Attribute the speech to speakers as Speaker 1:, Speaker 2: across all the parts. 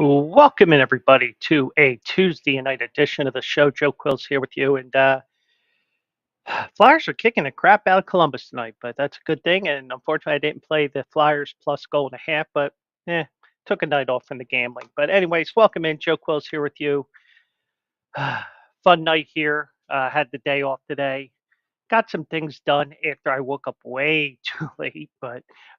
Speaker 1: Welcome in everybody to a Tuesday night edition of the show. Joe Quills here with you, and Flyers are kicking the crap out of Columbus tonight, but that's a good thing. And unfortunately, I didn't play the Flyers plus goal and a half, but took a night off from the gambling. But anyways, welcome in. Joe Quills here with you. Fun night here. Had the day off today. Got some things done after I woke up way too late,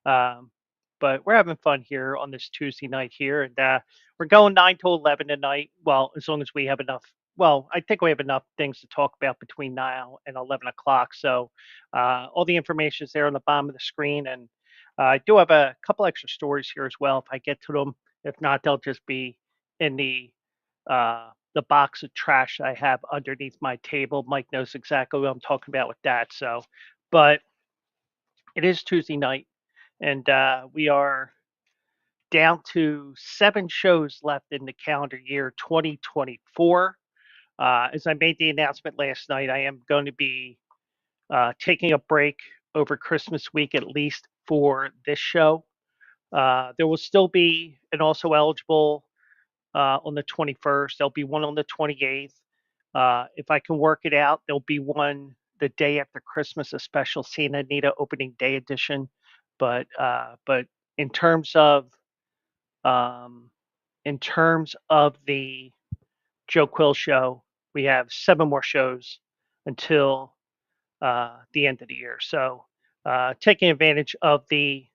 Speaker 1: um, but we're having fun here on this Tuesday night here, and we're going 9 to 11 tonight. Well, as long as we have enough. Well, I think we have enough things to talk about between now and 11 o'clock. So all the information is there on the bottom of the screen, and I do have a couple extra stories here as well if I get to them. If not, they'll just be in the box of trash I have underneath my table. Mike knows exactly what I'm talking about with that. So, but it is Tuesday night, and we are down to 7 shows left in the calendar year 2024. As I made the announcement last night, I am going to be taking a break over Christmas week at least for this show. There will still be an also eligible on the 21st. There'll be one on the 28th. If I can work it out, there'll be one the day after Christmas, a special Santa Anita opening day edition. But in terms of um, the Joe Quill show, we have 7 more shows until the end of the year. So taking advantage of the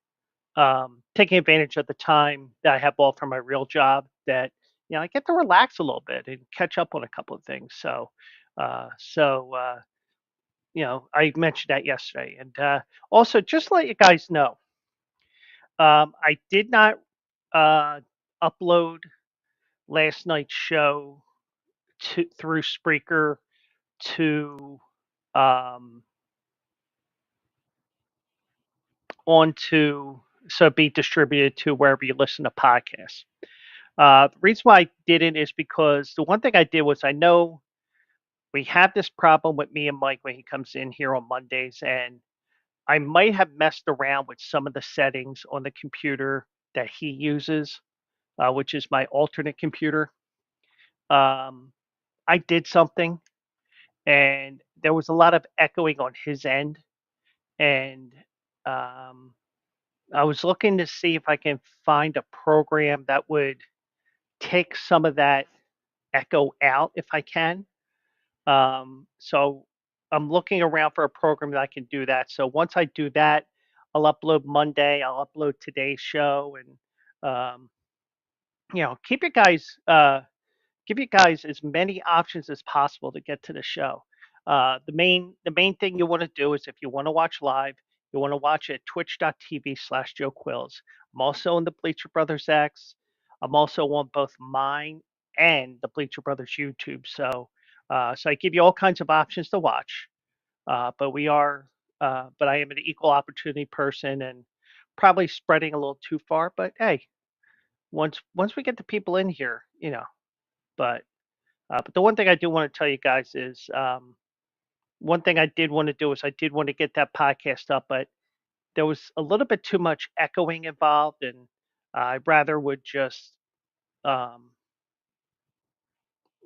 Speaker 1: time that I have off from my real job that I get to relax a little bit and catch up on a couple of things. Uh, so uh, I mentioned that yesterday, and also just to let you guys know, I did not uh, upload last night's show through Spreaker to um, onto so be distributed to wherever you listen to podcasts. The reason why I didn't is because the one thing I did was I know we have this problem with me and Mike when he comes in here on Mondays, and I might have messed around with some of the settings on the computer that he uses, which is my alternate computer. Um, I did something, and there was a lot of echoing on his end, and um, I was looking to see if I can find a program that would take some of that echo out if I can. So I'm looking around for a program that I can do that. So once I do that, I'll upload Monday. I'll upload today's show, and keep you guys give you guys as many options as possible to get to the show. The main thing you want to do is if you want to watch live, you want to watch at twitch.tv/Joe Quills. I'm also on the Bleacher Brothers X. I'm also on both mine and the Bleacher Brothers YouTube. So I give you all kinds of options to watch. But I am an equal opportunity person and probably spreading a little too far. But hey, once we get the people in here, But but the one thing I do want to tell you guys is one thing I did want to do is I did want to get that podcast up, but there was a little bit too much echoing involved, and I rather would just um,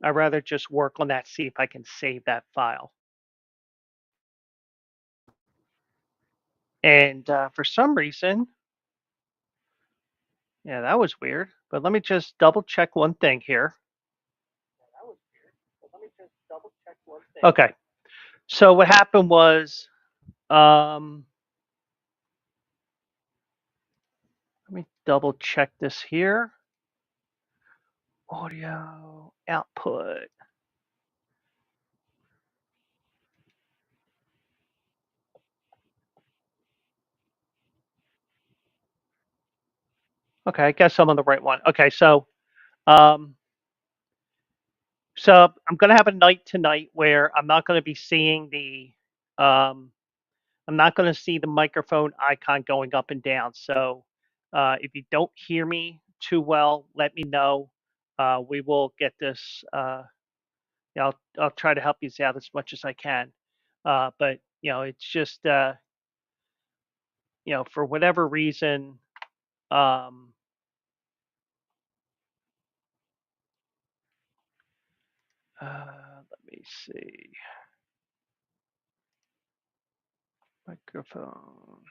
Speaker 1: I rather just work on that, see if I can save that file. And for some reason, yeah, that was weird. But let me just double check one thing here. Okay, so what happened was, um, let me double check this here. Audio output. Okay, I guess I'm on the right one. Okay, um, so I'm gonna have a night tonight where I'm not gonna be seeing um, I'm not gonna see the microphone icon going up and down. So if you don't hear me too well, let me know. We will get this. I'll try to help you out as much as I can. But it's just for whatever reason, um, Let me see. Microphone.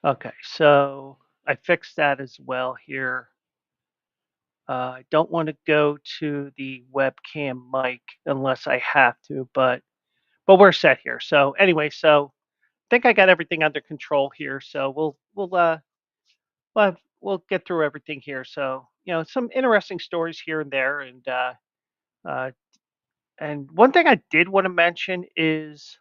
Speaker 1: Okay, so I fixed that as well here. I don't want to go to the webcam mic unless I have to, but we're set here. So anyway, so I think I got everything under control here. So we'll get through everything here. So some interesting stories here and there, uh, and one thing I did want to mention is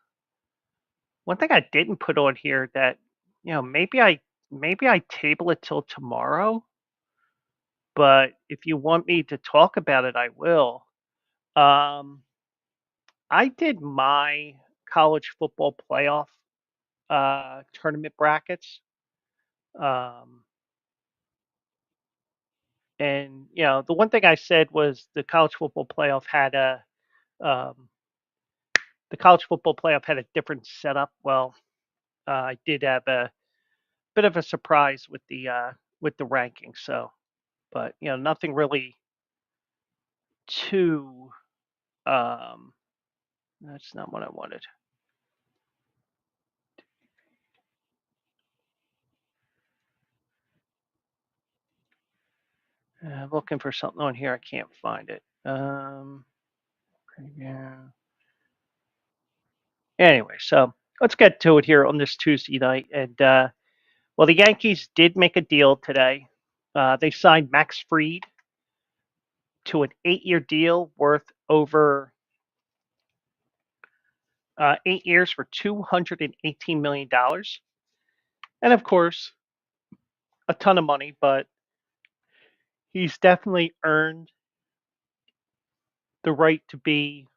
Speaker 1: one thing I didn't put on here that maybe I table it till tomorrow, but if you want me to talk about it, I will. Um, I did my college football playoff tournament brackets, um, and the one thing I said was um, the college football playoff had a different setup. Well, I did have a bit of a surprise with the rankings. So, but nothing really too. Um, that's not what I wanted. Looking for something on here, I can't find it. Yeah. Anyway, so let's get to it here on this Tuesday night. And well, the Yankees did make a deal today. They signed Max Fried to an 8-year deal worth over 8 years for $218 million. And of course, a ton of money, but he's definitely earned the right to be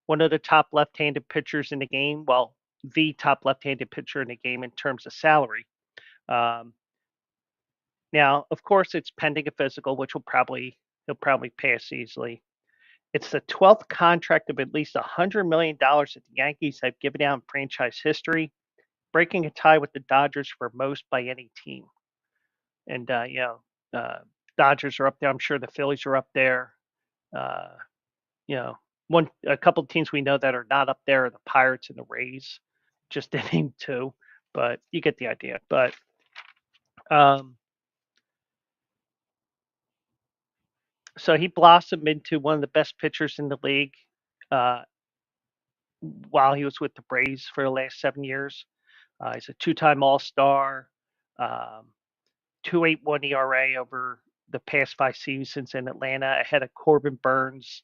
Speaker 1: one of the top left-handed pitchers in the game. Well, the top left-handed pitcher in the game in terms of salary. Um, Now, of course, it's pending a physical, which he'll probably pass easily. It's the 12th contract of at least $100 million that the Yankees have given out in franchise history, breaking a tie with the Dodgers for most by any team. And uh, Dodgers are up there. I'm sure the Phillies are up there. Uh, you know, a couple of teams we know that are not up there are the Pirates and the Rays, just to name two. But you get the idea. But um, so he blossomed into one of the best pitchers in the league uh, while he was with the Braves for the last 7 years. He's a two-time All-Star, um, 2.81 ERA over the past 5 seasons in Atlanta, ahead of Corbin Burns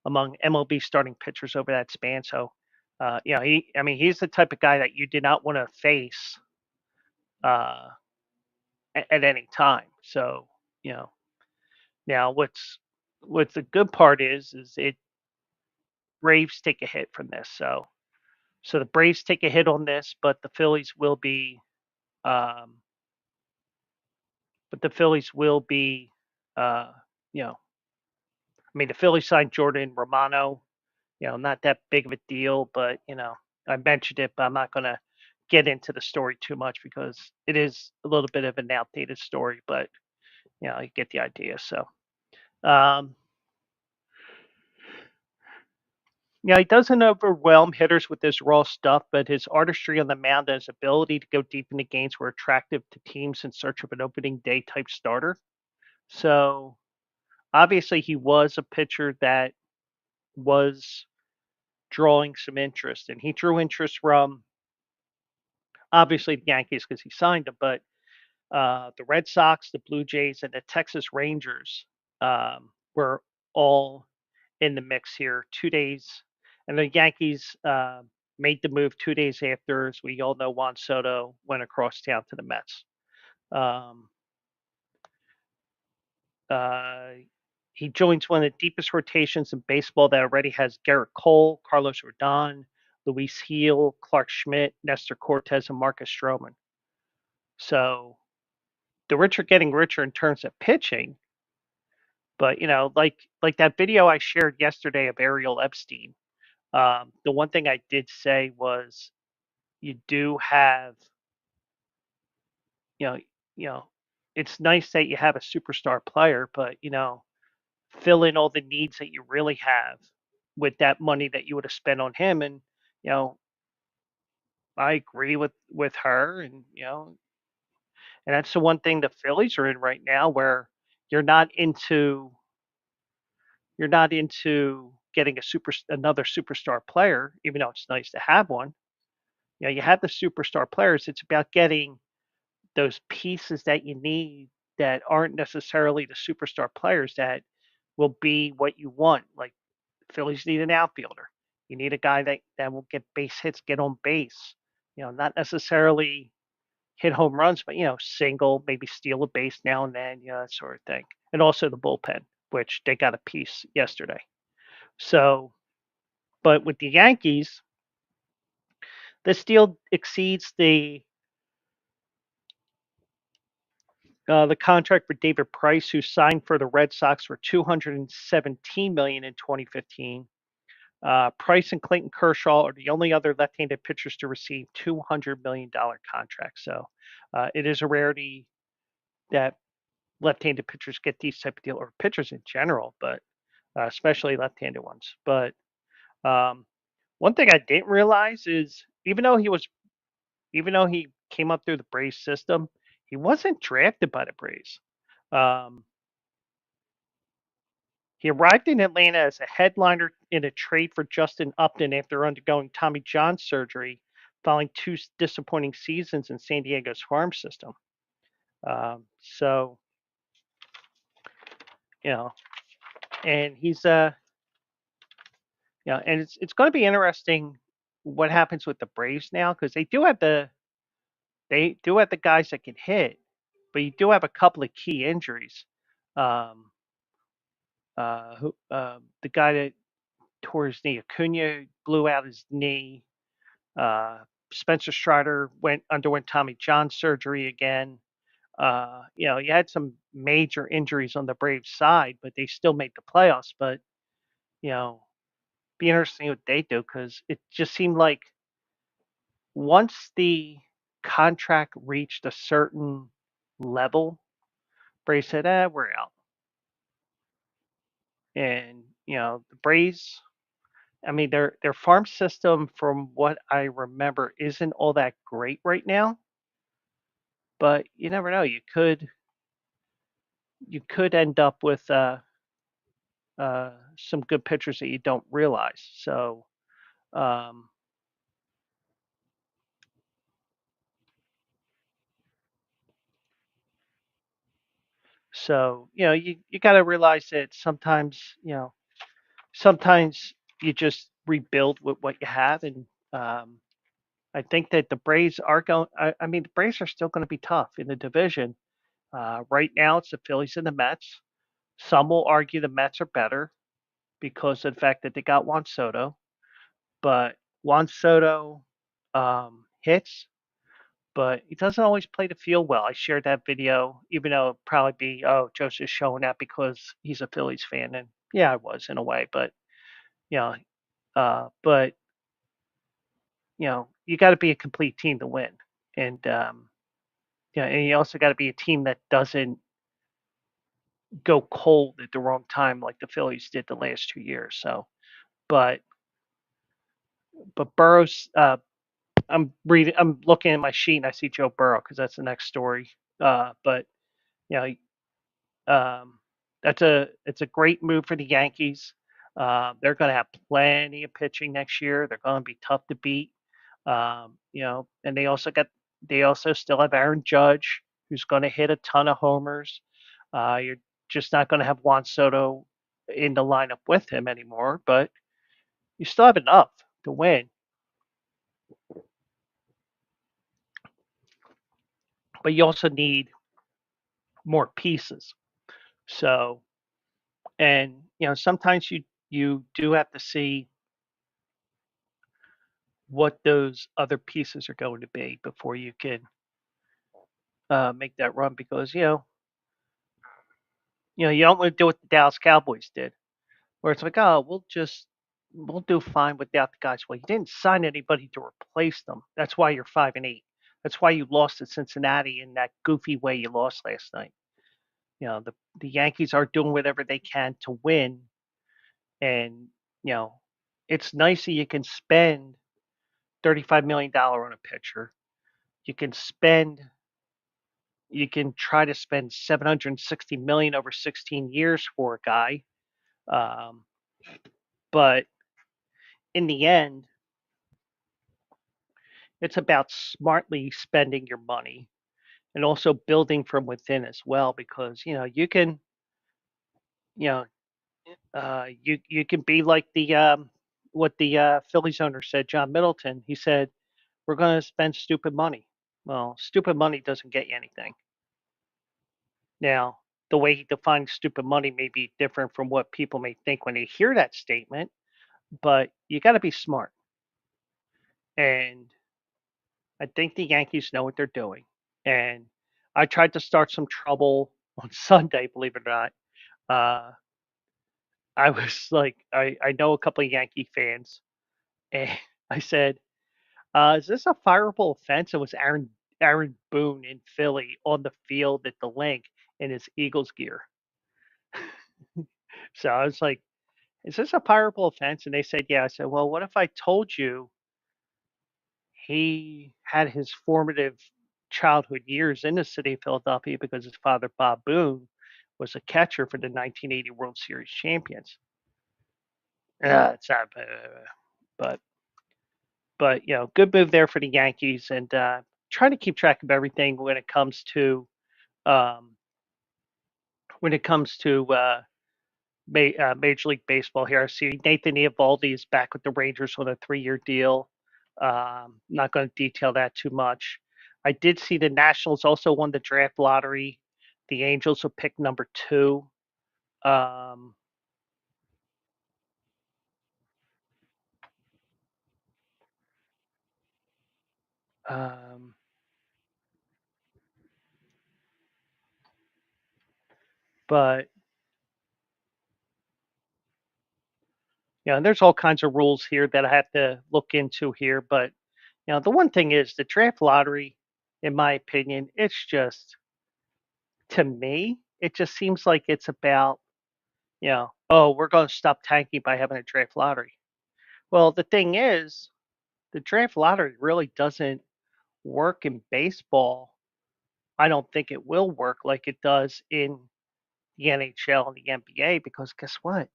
Speaker 1: among MLB starting pitchers over that span. So, he's the type of guy that you did not want to face uh, at any time. So, you know, now what's the good part is it Braves take a hit from this. So the Braves take a hit on this, um, the Phillies will be, uh, you know, the Phillies signed Jordan Romano, not that big of a deal, but I mentioned it, but I'm not going to get into the story too much because it is a little bit of an outdated story, but you get the idea. So, um, he doesn't overwhelm hitters with his raw stuff, but his artistry on the mound and his ability to go deep into games were attractive to teams in search of an opening day type starter. So obviously, he was a pitcher that was drawing some interest, and he drew interest from obviously the Yankees because he signed him, but the Red Sox, the Blue Jays, and the Texas Rangers were all in the mix here. 2 days, and the Yankees made the move 2 days after, as we all know, Juan Soto went across town to the Mets. Um, uh, he joins one of the deepest rotations in baseball that already has Garrett Cole, Carlos Rodon, Luis Heel, Clark Schmidt, Nestor Cortez, and Marcus Stroman. So the rich are getting richer in terms of pitching, but like that video I shared yesterday of Ariel Epstein. The one thing I did say was you do have, you know, you know, it's nice that you have a superstar player, but fill in all the needs that you really have with that money that you would have spent on him. And you know, I agree with her, and and that's the one thing the Phillies are in right now, where you're not into you're not into getting another superstar player, even though it's nice to have one. You have the superstar players. It's about getting those pieces that you need that aren't necessarily the superstar players that will be what you want. Like the Phillies need an outfielder. You need a guy that will get base hits, get on base. Not necessarily hit home runs, but single, maybe steal a base now and then, that sort of thing. And also the bullpen, which they got a piece yesterday. So, but with the Yankees, this deal exceeds the contract for David Price, who signed for the Red Sox for 217 million in 2015. Price and Clayton Kershaw are the only other left-handed pitchers to receive $200 million contracts. So it is a rarity that left-handed pitchers get these type of deals, or pitchers in general, but especially left-handed ones. But um, one thing I didn't realize is even though he came up through the Braves system, he wasn't drafted by the Braves. Um, he arrived in Atlanta as a headliner in a trade for Justin Upton after undergoing Tommy John surgery following two disappointing seasons in San Diego's farm system. So, you know, and he's and it's going to be interesting what happens with the Braves now, because they do have the guys that can hit, but you do have a couple of key injuries. Um, the guy that tore his knee, Acuna, blew out his knee. Uh, Spencer Strider underwent Tommy John surgery again. You had some major injuries on the Braves side, but they still made the playoffs. But you know, be interesting what they do, because it just seemed like once the contract reached a certain level, Braves said, we're out." And the Braves, I mean, their farm system, from what I remember, isn't all that great right now. But you never know. You could end up with some good pitchers that you don't realize. Um, you got to realize that sometimes you just rebuild with what you have. And I think that the Braves are going. I mean, the Braves are still going to be tough in the division. Right now, it's the Phillies and the Mets. Some will argue the Mets are better because of the fact that they got Juan Soto, but Juan Soto hits, but he doesn't always play the field well. I shared that video, even though it'd probably be, oh, Joe's just showing that because he's a Phillies fan, and yeah, I was in a way, but you know, but you got to be a complete team to win, and and you also got to be a team that doesn't go cold at the wrong time like the Phillies did the last 2 years. So, but Burrow's. I'm looking at my sheet and I see Joe Burrow because that's the next story. But you that's it's a great move for the Yankees. They're going to have plenty of pitching next year. They're going to be tough to beat. And they also still have Aaron Judge, who's going to hit a ton of homers. You're just not going to have Juan Soto in the lineup with him anymore, but you still have enough to win. But you also need more pieces. So, and sometimes you do have to see what those other pieces are going to be before you can make that run, because you don't want to do what the Dallas Cowboys did, where it's like, oh, we'll do fine without the guys. Well, you didn't sign anybody to replace them. That's why you're 5-8. That's why you lost to Cincinnati in that goofy way you lost last night. The Yankees are doing whatever they can to win, and you know, it's nice that you can spend $35 million on a pitcher. You can spend you can try to spend 760 million over 16 years for a guy. Um, but in the end, it's about smartly spending your money and also building from within as well, because you can you know you can be like the what the Phillies owner said, John Middleton. He said, "We're going to spend stupid money." Well, stupid money doesn't get you anything. Now, the way he defines stupid money may be different from what people may think when they hear that statement, but you got to be smart. And I think the Yankees know what they're doing. And I tried to start some trouble on Sunday, believe it or not. Uh, I was like, I know a couple of Yankee fans, and I said, "Is this a fireable offense?" It was Aaron Boone in Philly on the field at the link in his Eagles gear. So I was like, "Is this a fireable offense?" And they said, "Yeah." I said, "Well, what if I told you he had his formative childhood years in the city of Philadelphia because his father, Bob Boone, was a catcher for the 1980 World Series champions?" It's not, but good move there for the Yankees, and trying to keep track of everything um, when it comes to Major League Baseball here. I see Nathan Eovaldi is back with the Rangers on a 3-year deal. Not going to detail that too much. I did see the Nationals also won the draft lottery. The Angels will pick number two. Um, um, but there's all kinds of rules here that I have to look into here. But the one thing is the draft lottery, in my opinion, it's just, to me, it just seems like it's about, oh, we're going to stop tanking by having a draft lottery. Well, the thing is, the draft lottery really doesn't work in baseball. I don't think it will work like it does in the NHL and the NBA, because guess what?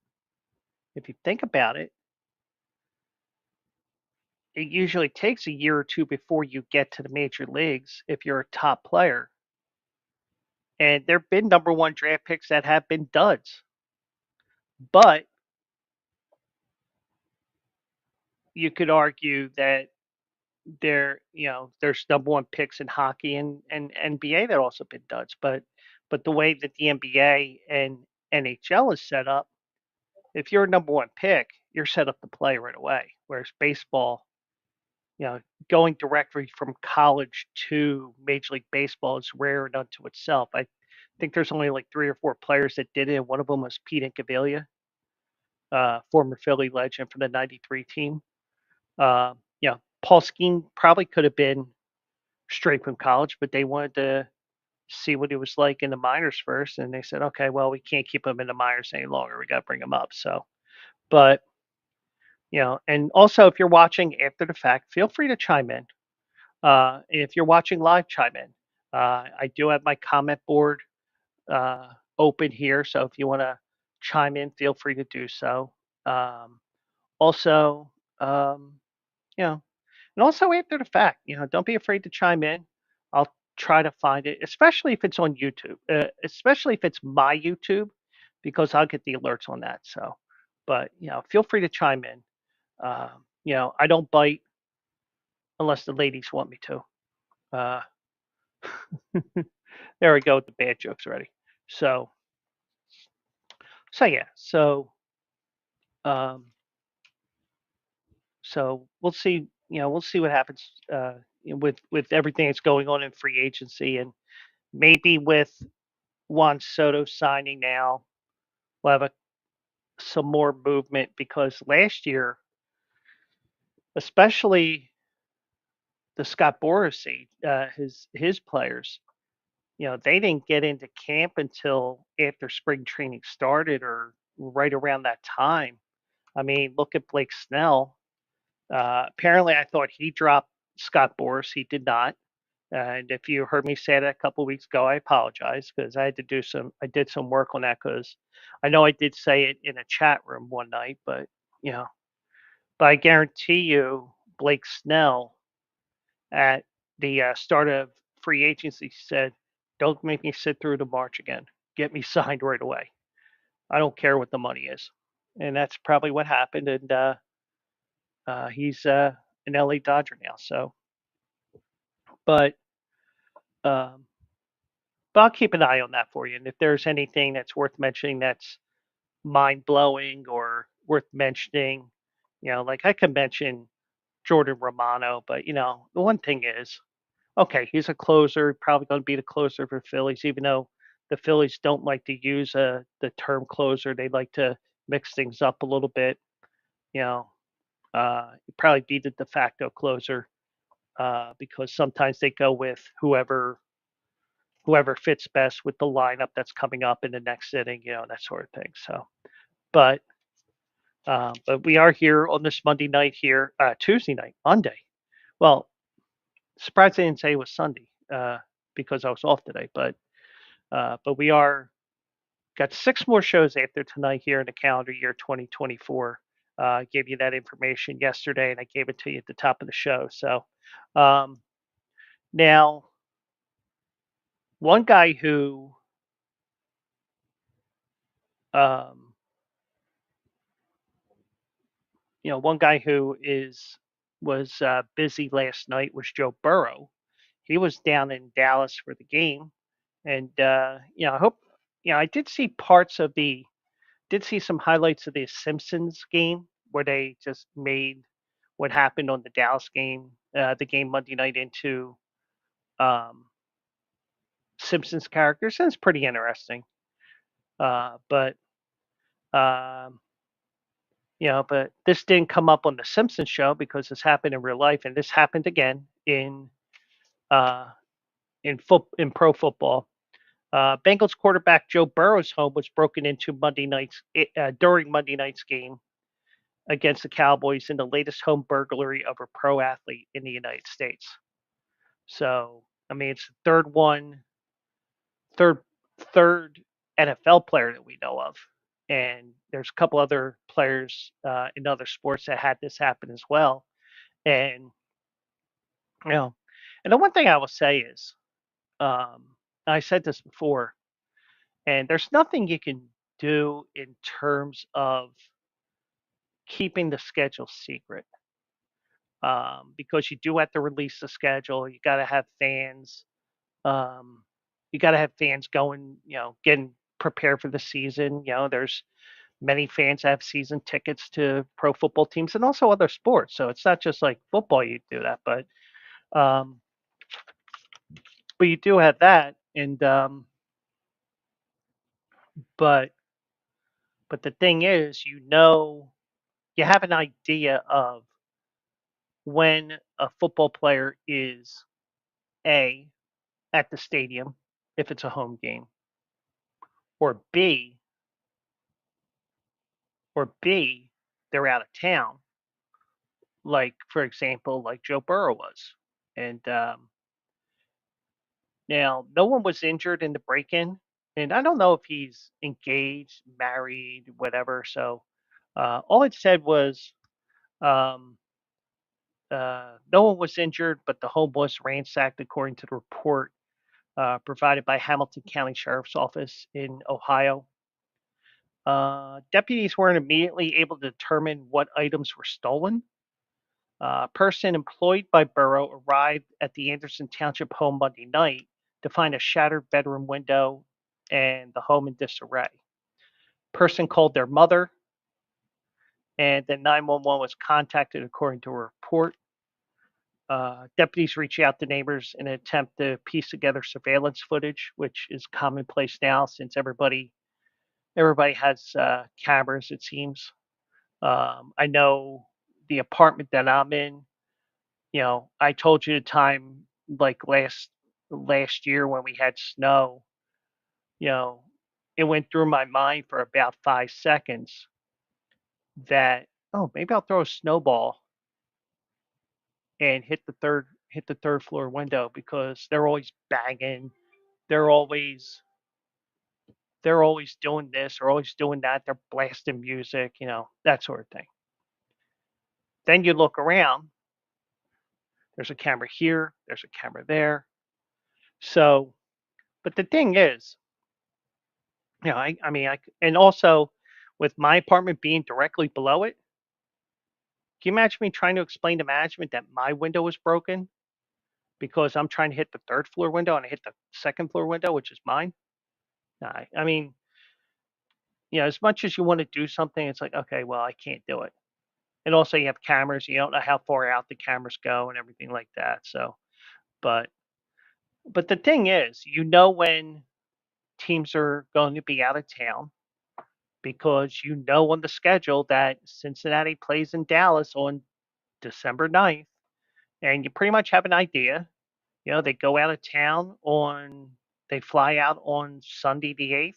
Speaker 1: If you think about it, it usually takes a year or two before you get to the major leagues if you're a top player. And there have been number one draft picks that have been duds. But you could argue that there's number one picks in hockey and NBA that also been duds. But the way that the NBA and NHL is set up, if you're a number one pick, you're set up to play right away. Whereas baseball, you know, going directly from college to Major League Baseball is rare and unto itself. I think there's only like three or four players that did it, and one of them was Pete Incaviglia, former Philly legend from the '93 team. Uh, Paul Skeen probably could have been straight from college, but they wanted to see what he was like in the minors first, and they said, okay, well, we can't keep him in the minors any longer. We got to bring him up. So, but and also if you're watching after the fact, feel free to chime in. If you're watching live, chime in. I do have my comment board uh, open here, so if you want to chime in, feel free to do so. Also, um, you know, and also after the fact, don't be afraid to chime in. I'll try to find it, especially if it's on YouTube, especially if it's my YouTube, because I'll get the alerts on that. So, but feel free to chime in. I don't bite unless the ladies want me to. Uh, there we go with the bad jokes already. So, yeah. Um, so we'll see. We'll see what happens with everything that's going on in free agency, and maybe with Juan Soto signing now, we'll have some more movement, because last year, especially the Scott Boras his players, they didn't get into camp until after spring training started or right around that time. I mean, look at Blake Snell. Apparently, I thought he dropped Scott Boras. He did not. And if you heard me say that a couple weeks ago, I apologize because I did some work on that because I know I did say it in a chat room one night, you know, but I guarantee you, Blake Snell at the start of free agency said, "Don't make me sit through the March again. Get me signed right away. I don't care what the money is." And that's probably what happened. And he's an LA Dodger now. But um, but I'll keep an eye on that for you. And if there's anything that's worth mentioning that's mind blowing or worth mentioning, like I could mention Jordan Romano, but the one thing is, okay, he's a closer, probably going to be the closer for Phillies, even though the Phillies don't like to use the term closer. They like to mix things up a little bit. You know, he'd probably be the de facto closer because sometimes they go with whoever fits best with the lineup that's coming up in the next inning, that sort of thing. So, but but we are here on this Monday night here, Tuesday night, Monday. Well, surprised they didn't say it was Sunday because I was off today, but we are got 6 more shows after tonight here in the calendar year 2024. I gave you that information yesterday, and I gave it to you at the top of the show. So um, now, one guy who um, one guy who is was busy last night was Joe Burrow. He was down in Dallas for the game, and I hope I did see some highlights of the Simpsons game where they just made what happened on the Dallas game, the game Monday night, into um, Simpsons characters, and it's pretty interesting. But um, but this didn't come up on the Simpsons show because this happened in real life, and this happened again uh, in pro football. Bengals quarterback Joe Burrow's home was broken into during Monday night's game against the Cowboys in the latest home burglary of a pro athlete in the United States. So, I mean, it's the third, third NFL player that we know of, and there's a couple other players in other sports that had this happen as well. And you know, and the one thing I will say is, um, I said this before, and there's nothing you can do in terms of keeping the schedule secret because you do have to release the schedule. You got to have fans. Um, you got to have fans going, getting prepared for the season. There's many fans that have season tickets to pro football teams and also other sports. So it's not just like football you do that, um, but you do have that. And but but the thing is, you have an idea of when a football player is A, at the stadium, if it's a home game, or B, they're out of town, like, for example, like Joe Burrow was. And now, no one was injured in the break-in, and I don't know if he's engaged, married, whatever. So all it said was um, no one was injured, but the home was ransacked, according to the report provided by Hamilton County Sheriff's Office in Ohio. Deputies weren't immediately able to determine what items were stolen. A person employed by Burrow arrived at the Anderson Township home Monday night to find a shattered bedroom window and the home in disarray. Person called their mother, and then 911 was contacted, according to a report. Deputies reached out to neighbors in an attempt to piece together surveillance footage, which is commonplace now since everybody has cameras. It seems. I know the apartment that I'm in. I told you the time like last year when we had snow, you know, it went through my mind for about 5 seconds that, oh, maybe I'll throw a snowball and hit the third floor window because they're always banging. They're always they're always doing this or always doing that. They're blasting music, that sort of thing. Then you look around, there's a camera here, there's a camera there. So, but the thing is, I mean, and also with my apartment being directly below it, can you imagine me trying to explain to management that my window was broken because I'm trying to hit the third floor window and I hit the second floor window, which is mine? Nah, I mean, as much as you want to do something, it's like, okay, well, I can't do it. And also, you have cameras. You don't know how far out the cameras go and everything like that. So, but the thing is, when teams are going to be out of town because on the schedule that Cincinnati plays in Dallas on December 9th, and you pretty much have an idea. They go out of town they fly out on Sunday the 8th.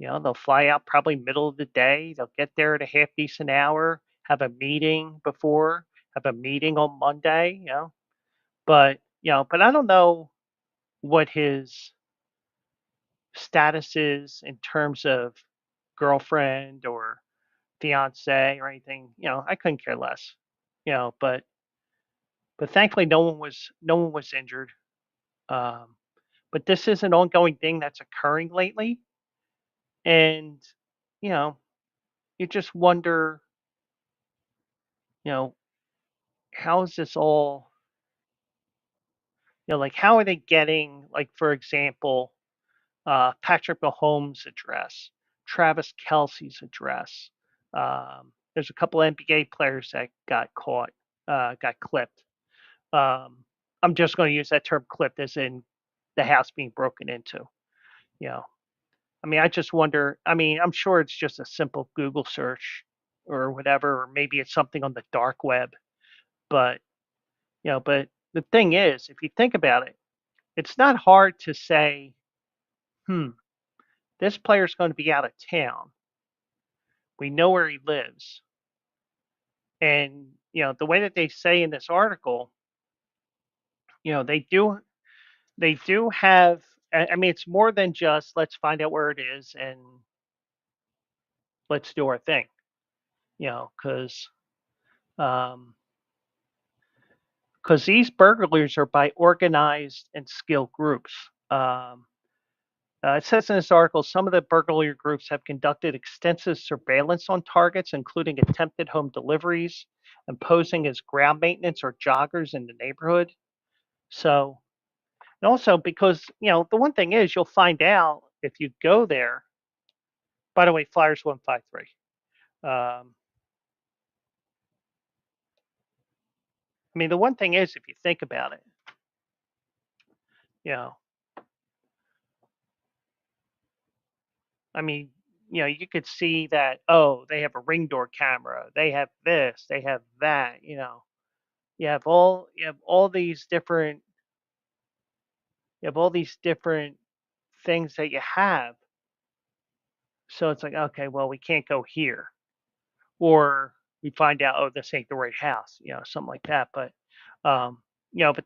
Speaker 1: They'll fly out probably middle of the day. They'll get there at a half decent hour, have a meeting before, have a meeting on Monday, but I don't know what his status is in terms of girlfriend or fiance or anything. I couldn't care less. But thankfully no one was injured. Um, but this is an ongoing thing that's occurring lately, and you know, you just wonder, you know, how is this all, like how are they getting, like for example, Patrick Mahomes' address, Travis Kelsey's address. There's a couple NBA players that got clipped. Um, I'm just going to use that term clipped as in the house being broken into. You know, I mean, I just wonder. I mean, I'm sure it's just a simple Google search or whatever, or maybe it's something on the dark web. But but the thing is, if you think about it, it's not hard to say, hmm, this player's going to be out of town. We know where he lives. And, the way that they say in this article, they do have, I mean, it's more than just let's find out where it is and let's do our thing, because um, these burglaries are by organized and skilled groups. Um, it says in this article, some of the burglary groups have conducted extensive surveillance on targets, including attempted home deliveries and posing as ground maintenance or joggers in the neighborhood. So, and also because, the one thing is you'll find out if you go there. By the way, Flyers 153. I mean, the one thing is, if you think about it, you know, I mean, you could see that, oh, they have a ring door camera, they have this, they have that, you have all these different things that you have. So it's like, okay, well, we can't go here. Or we find out, oh, this ain't the right house, something like that. But but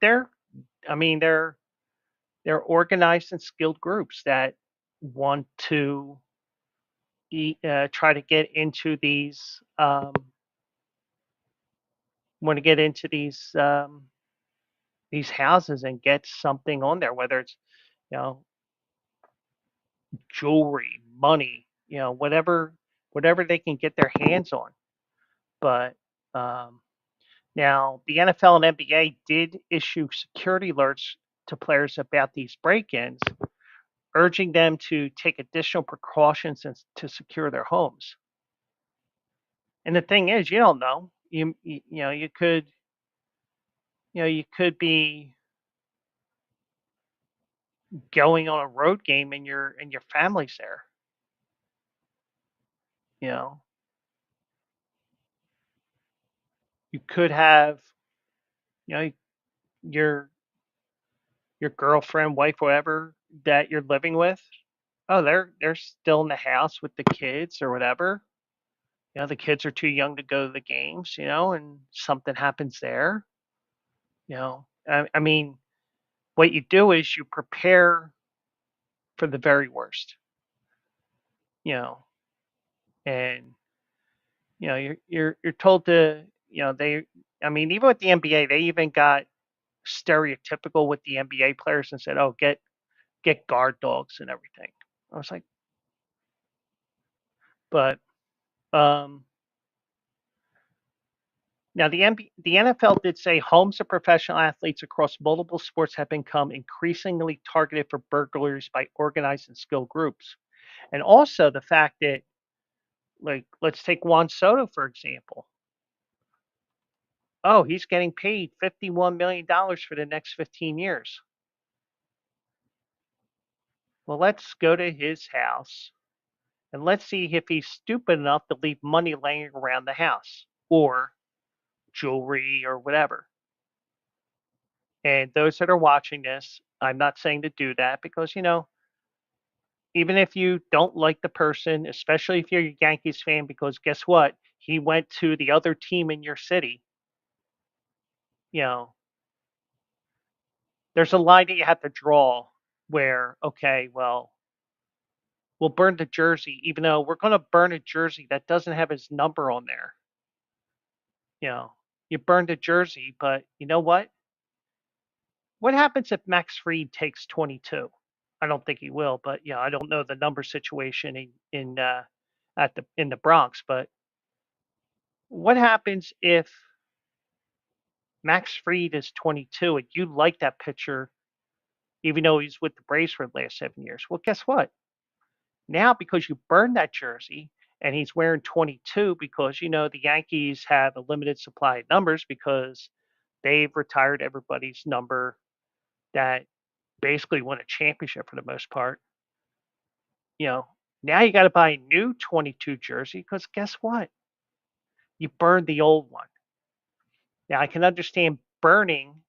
Speaker 1: I mean, they're organized and skilled groups that want to try to get into these houses and get something on there, whether it's you know jewelry, money, whatever they can get their hands on. But now the NFL and NBA did issue security alerts to players about these break-ins, urging them to take additional precautions to secure their homes. And the thing is, you don't know. You could be going on a road game and your family's there. You know, you could have, you know, your your girlfriend, wife, whatever that you're living with, oh, they're still in the house with the kids or whatever. The kids are too young to go to the games, and something happens there. I mean, what you do is you prepare for the very worst, you know, and you're told to, they. I mean, even with the NBA, they even got stereotypical with the NBA players and said, "Oh, get guard dogs and everything." I was like, but um, now the NFL did say homes of professional athletes across multiple sports have become increasingly targeted for burglaries by organized and skilled groups, and also the fact that, like, let's take Juan Soto for example. Oh, he's getting paid $51 million for the next 15 years. Well, let's go to his house and let's see if he's stupid enough to leave money laying around the house or jewelry or whatever. And those that are watching this, I'm not saying to do that because, even if you don't like the person, especially if you're a Yankees fan, because guess what? He went to the other team in your city. You know, there's a line that you have to draw where, okay, well, we'll burn the jersey, even though we're going to burn a jersey that doesn't have his number on there. You burned a jersey, but you know what? What happens if Max Fried takes 22? I don't think he will, but I don't know the number situation in the Bronx. But what happens if Max Fried is 22 and you like that pitcher, even though he's with the Braves for the last 7 years? Well, guess what? Now, because you burned that jersey and he's wearing 22 because, the Yankees have a limited supply of numbers because they've retired everybody's number that basically won a championship for the most part. You know, Now you got to buy a new 22 jersey because guess what? You burned the old one. Now I can understand burning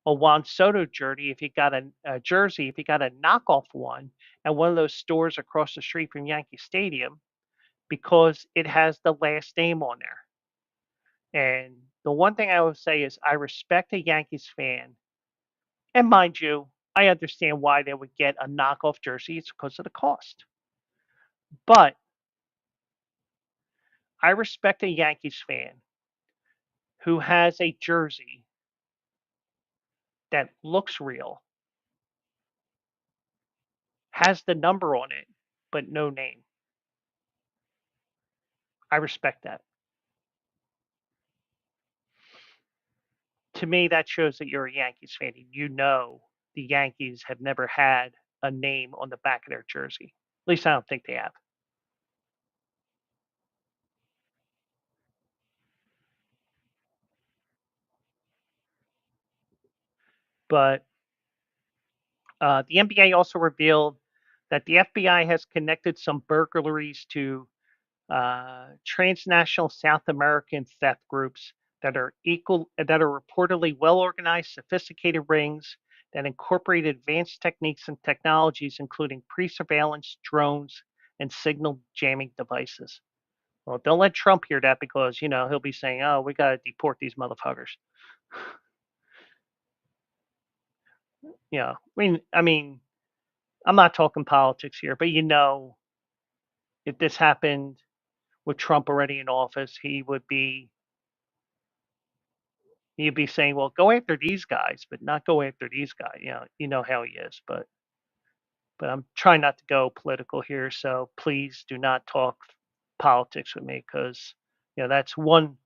Speaker 1: a Juan Soto jersey if you got a jersey, if you got a knockoff one at one of those stores across the street from Yankee Stadium because it has the last name on there. And the one thing I will say is I respect a Yankees fan. And mind you, I understand why they would get a knockoff jersey. It's because of the cost. But I respect a Yankees fan who has a jersey that looks real, has the number on it, but no name. I respect that. To me, that shows that you're a Yankees fan and the Yankees have never had a name on the back of their jersey. At least I don't think they have. But the NBA also revealed that the FBI has connected some burglaries to transnational South American theft groups that are reportedly well organized, sophisticated rings that incorporate advanced techniques and technologies, including pre-surveillance, drones, and signal jamming devices. Well, don't let Trump hear that because he'll be saying, "Oh, we got to deport these motherfuckers." I mean, I'm not talking politics here, but if this happened with Trump already in office, he'd be saying, "Well, go after these guys, but not go after these guys." You know how he is, but I'm trying not to go political here, so please do not talk politics with me because that's one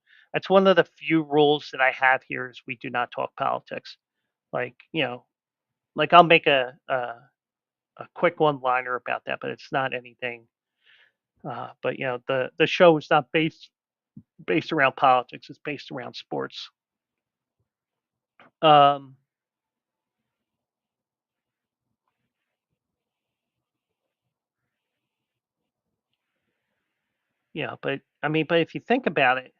Speaker 1: of the few rules that I have here is we do not talk politics. Like like I'll make a quick one liner about that, but it's not anything. But the show is not based around politics; it's based around sports. Um, but I mean, but if you think about it,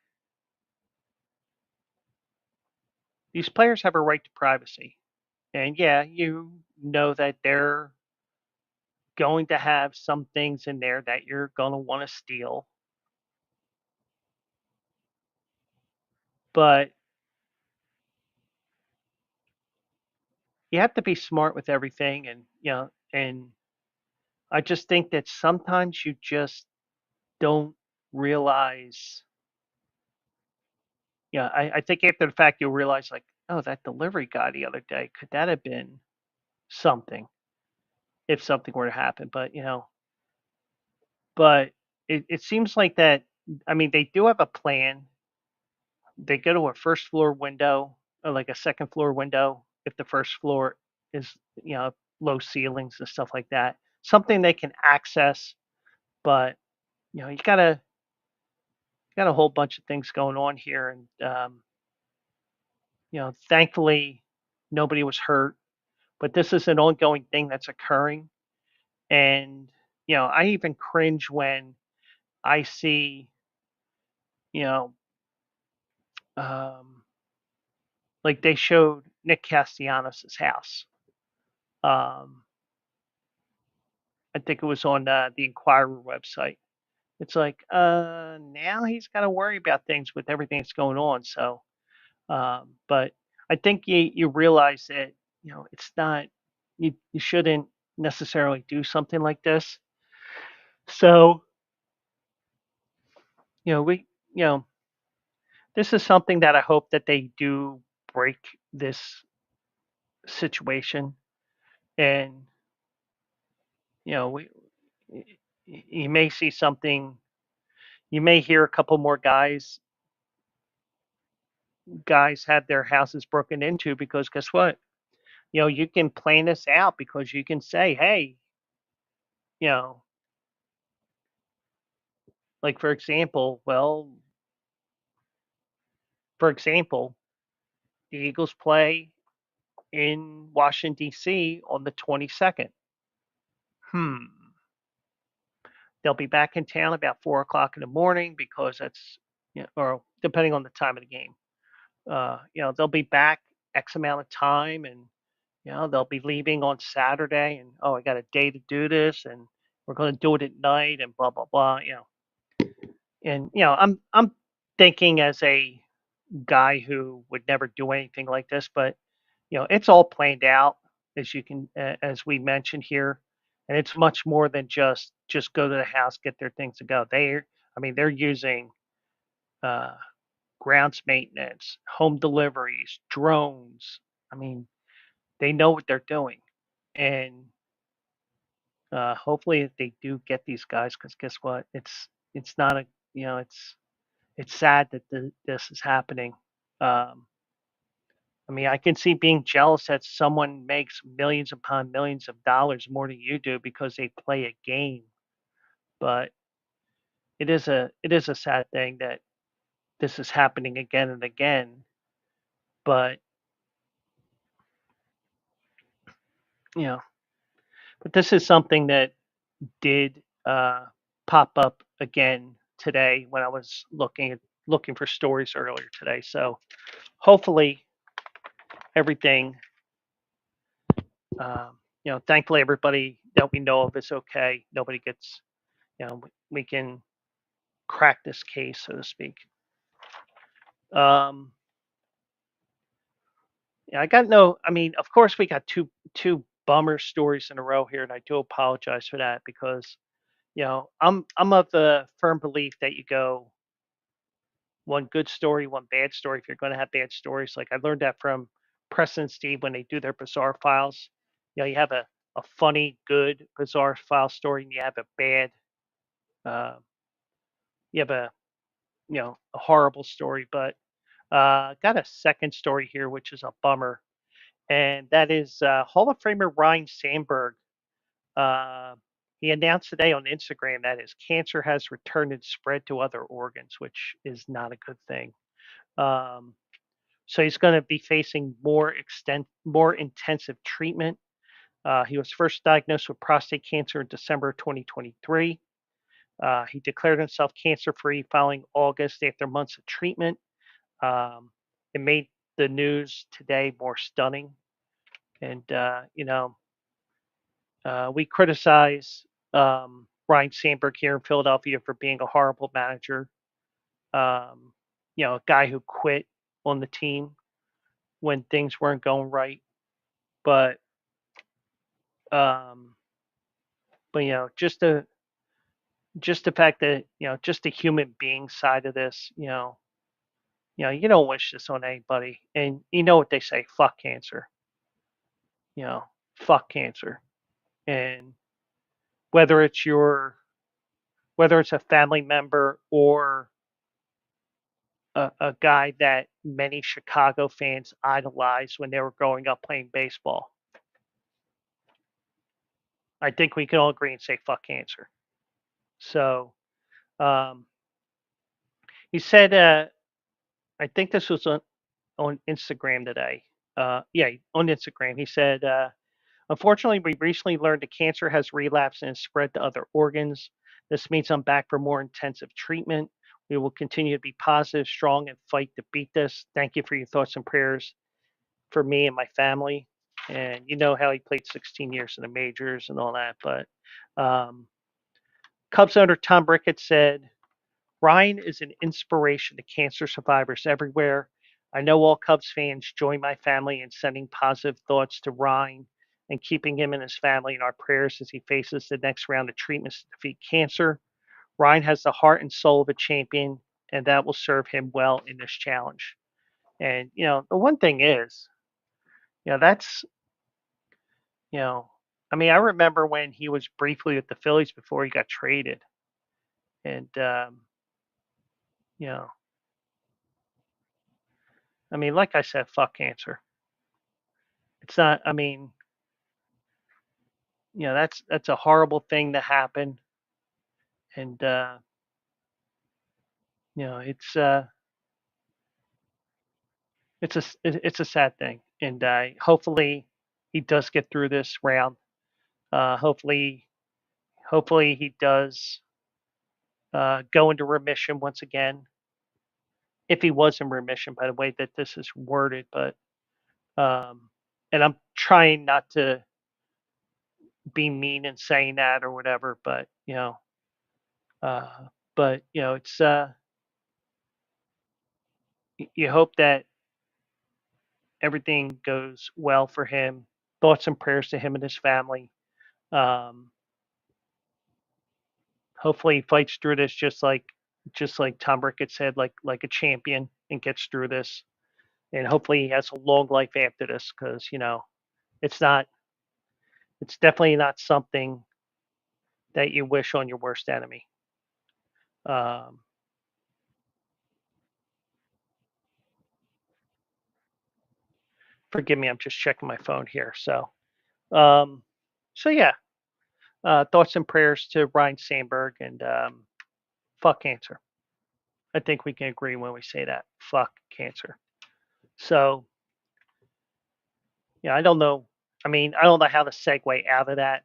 Speaker 1: these players have a right to privacy. And yeah, you know that they're going to have some things in there that you're going to want to steal, but you have to be smart with everything. And, and I just think that sometimes you just don't realize, I think after the fact, you'll realize, like, oh, that delivery guy the other day, could that have been something if something were to happen? But it seems like that. I mean, they do have a plan. They go to a first floor window or like a second floor window if the first floor is, low ceilings and stuff like that. Something they can access, but you got a whole bunch of things going on here, and thankfully nobody was hurt. But this is an ongoing thing that's occurring, and I even cringe when I see, you know, um, like they showed Nick Castellanos' house. Um, I think it was on the Inquirer website. It's like, now he's got to worry about things with everything that's going on. So, but I think you realize that it's not, you shouldn't necessarily do something like this. So, we you know this is something that I hope that they do break this situation, and we you may see something. You may hear a couple more guys have their houses broken into, because guess what? You can plan this out, because you can say, hey, you know, like for example, the Eagles play in Washington D.C. on the 22nd. Hmm. They'll be back in town about 4 o'clock in the morning, because that's, or depending on the time of the game. They'll be back X amount of time, and they'll be leaving on Saturday, and oh, I got a day to do this, and we're going to do it at night, and blah blah blah. And I'm thinking as a guy who would never do anything like this, but it's all planned out, as we mentioned here, and it's much more than just go to the house, get their things to go. I mean, they're using uh, grounds maintenance, home deliveries, drones. I mean, they know what they're doing, and hopefully they do get these guys, because guess what? It's not a it's sad that this is happening. Um, I mean, I can see being jealous that someone makes millions upon millions of dollars more than you do because they play a game, but it is a sad thing that this is happening again and again. But you know, but this is something that did pop up again today when I was looking for stories earlier today. So hopefully everything, thankfully everybody that we know of is okay. Nobody gets, we can crack this case, so to speak. Um, yeah, I got no. I mean, of course, we got two bummer stories in a row here, and I do apologize for that, because I'm of the firm belief that you go one good story, one bad story. If you're going to have bad stories, like I learned that from Preston and Steve when they do their bizarre files. You have a funny, good bizarre file story, and you have a bad, uh, you have a horrible story. But got a second story here, which is a bummer, and that is Hall of Famer Ryne Sandberg. Uh, he announced today on Instagram that his cancer has returned and spread to other organs, which is not a good thing. Um, so he's going to be facing more intensive treatment. He was first diagnosed with prostate cancer in December 2023. He declared himself cancer free following August after months of treatment. Um, it made the news today more stunning. And we criticize Ryne Sandberg here in Philadelphia for being a horrible manager. Um, a guy who quit on the team when things weren't going right. But um, just the fact that just the human being side of this, you don't wish this on anybody. And you know what they say, fuck cancer. You know, fuck cancer. And whether it's your whether it's a family member or a guy that many Chicago fans idolized when they were growing up playing baseball, I think we can all agree and say fuck cancer. So um, he said, I think this was on Instagram today. Yeah, on Instagram. He said, unfortunately, we recently learned that cancer has relapsed and has spread to other organs. This means I'm back for more intensive treatment. We will continue to be positive, strong, and fight to beat this. Thank you for your thoughts and prayers for me and my family. And you know how he played 16 years in the majors and all that. But um, Cubs owner Tom Ricketts said, Ryne is an inspiration to cancer survivors everywhere. I know all Cubs fans join my family in sending positive thoughts to Ryne and keeping him and his family in our prayers as he faces the next round of treatments to defeat cancer. Ryne has the heart and soul of a champion, and that will serve him well in this challenge. And, the one thing is, that's, you know, I mean, I remember when he was briefly with the Phillies before he got traded. And, you know, I mean, like I said, fuck cancer. It's not, I mean, that's a horrible thing to happen. And, it's a sad thing. And hopefully he does get through this round. Hopefully, he does go into remission once again. If he was in remission, by the way that this is worded, but um, and I'm trying not to be mean in saying that or whatever, but uh, it's you hope that everything goes well for him. Thoughts and prayers to him and his family. Um, Hopefully, he fights through this just like Tom Ricketts said, like a champion, and gets through this. And hopefully, he has a long life after this, because it's not. It's definitely not something that you wish on your worst enemy. Um, Forgive me, I'm just checking my phone here. Um, so yeah, thoughts and prayers to Ryne Sandberg, and fuck cancer. I think we can agree when we say that. Fuck cancer. So yeah, I don't know. I mean, I don't know how to segue out of that.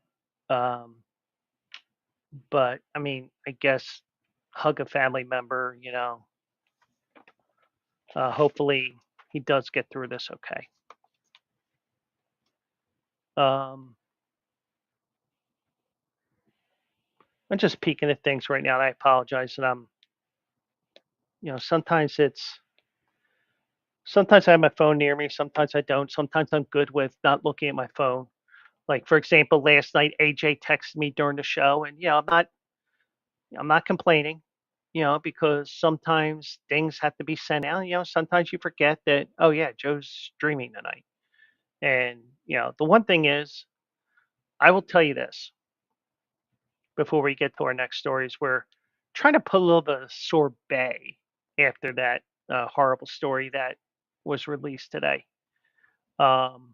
Speaker 1: Um, but I mean, I guess hug a family member. Hopefully he does get through this okay. Um, I'm just peeking at things right now, and I apologize. And sometimes sometimes I have my phone near me, sometimes I don't. Sometimes I'm good with not looking at my phone. Like for example, last night AJ texted me during the show, and I'm not complaining, because sometimes things have to be sent out. Sometimes you forget that, oh yeah, Joe's streaming tonight. And the one thing is, I will tell you this before we get to our next stories. We're trying to put a little bit of sorbet after that horrible story that was released today. Um,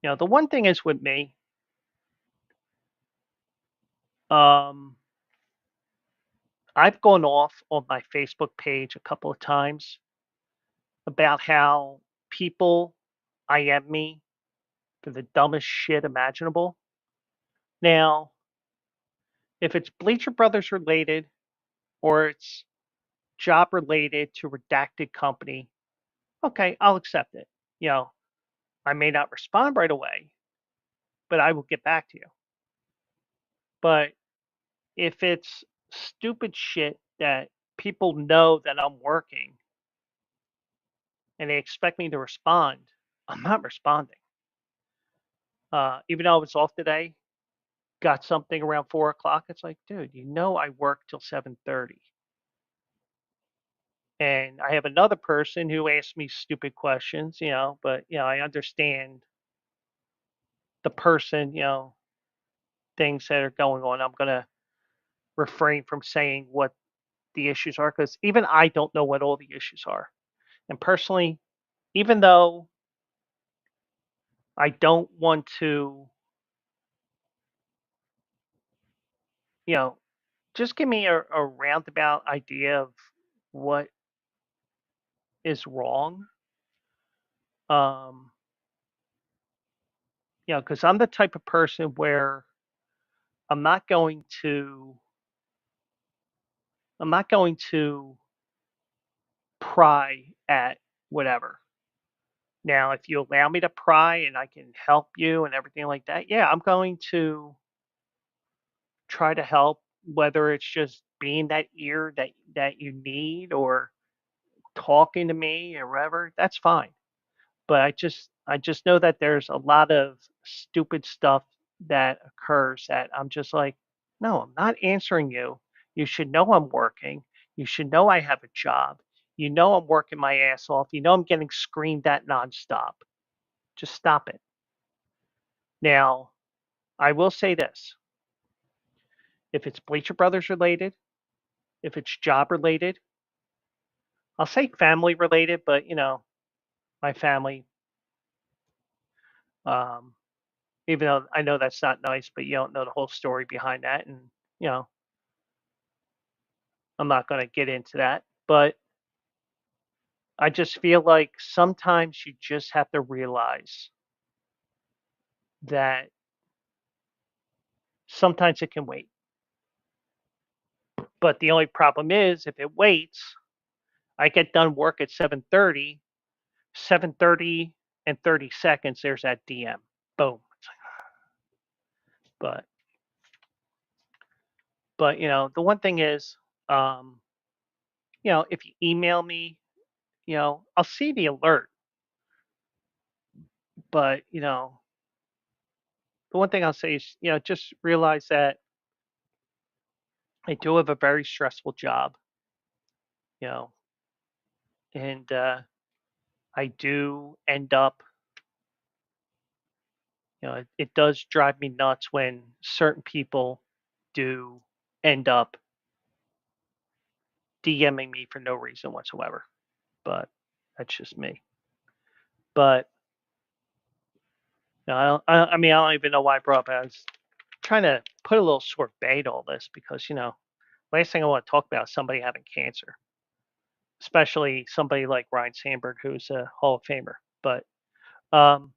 Speaker 1: the one thing is with me, um, I've gone off on my Facebook page a couple of times about how people IM me for the dumbest shit imaginable. Now, if it's Bleacher Brothers related or it's job related to redacted company, okay, I'll accept it. You know, I may not respond right away, but I will get back to you. But if it's stupid shit that people know that I'm working and they expect me to respond, I'm not responding. Even though I was off today, got something around 4 o'clock. It's like, dude, I work till 7:30. And I have another person who asks me stupid questions, but I understand the person, things that are going on. I'm gonna refrain from saying what the issues are because even I don't know what all the issues are. And personally, even though I don't want to, you know, just give me a roundabout idea of what is wrong. Um, because I'm the type of person where I'm not going to, I'm not going to pry at whatever. Now, if you allow me to pry and I can help you and everything like that, yeah, I'm going to try to help, whether it's just being that ear that you need or talking to me or whatever, that's fine. But I just know that there's a lot of stupid stuff that occurs that I'm just like, no, I'm not answering you. You should know I'm working. You should know I have a job. You know I'm working my ass off. You know I'm getting screamed at nonstop. Just stop it. Now, I will say this. If it's Bleacher Brothers related, if it's job related, I'll say family related, but my family, um, even though I know that's not nice, but you don't know the whole story behind that. And, you know, I'm not going to get into that. But I just feel like sometimes you just have to realize that sometimes it can wait. But the only problem is if it waits, I get done work at 7:30, 7:30 and 30 seconds, there's that DM. Boom. But the one thing is, um, if you email me, I'll see the alert. But the one thing I'll say is, just realize that I do have a very stressful job, you know, and I do end up, it does drive me nuts when certain people do end up DMing me for no reason whatsoever. But that's just me. But I mean, I don't even know why I brought up. I was trying to put a little sort of bait all this because last thing I want to talk about is somebody having cancer, especially somebody like Ryne Sandberg, who's a Hall of Famer. Um,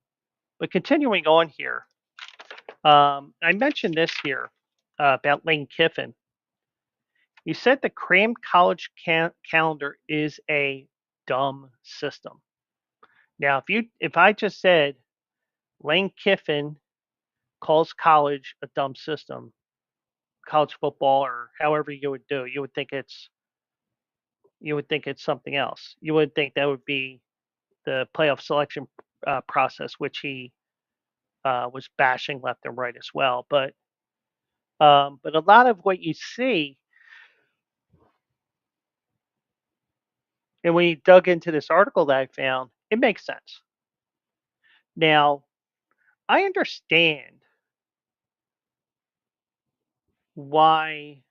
Speaker 1: but continuing on here, I mentioned this here about Lane Kiffin. You said the crammed college calendar is a dumb system. Now, if I just said Lane Kiffin calls college a dumb system, college football or however you would do, you would think it's something else. You would think that would be the playoff selection process, which he was bashing left and right as well. But a lot of what you see, and when you dug into this article that I found, it makes sense. Now, I understand why,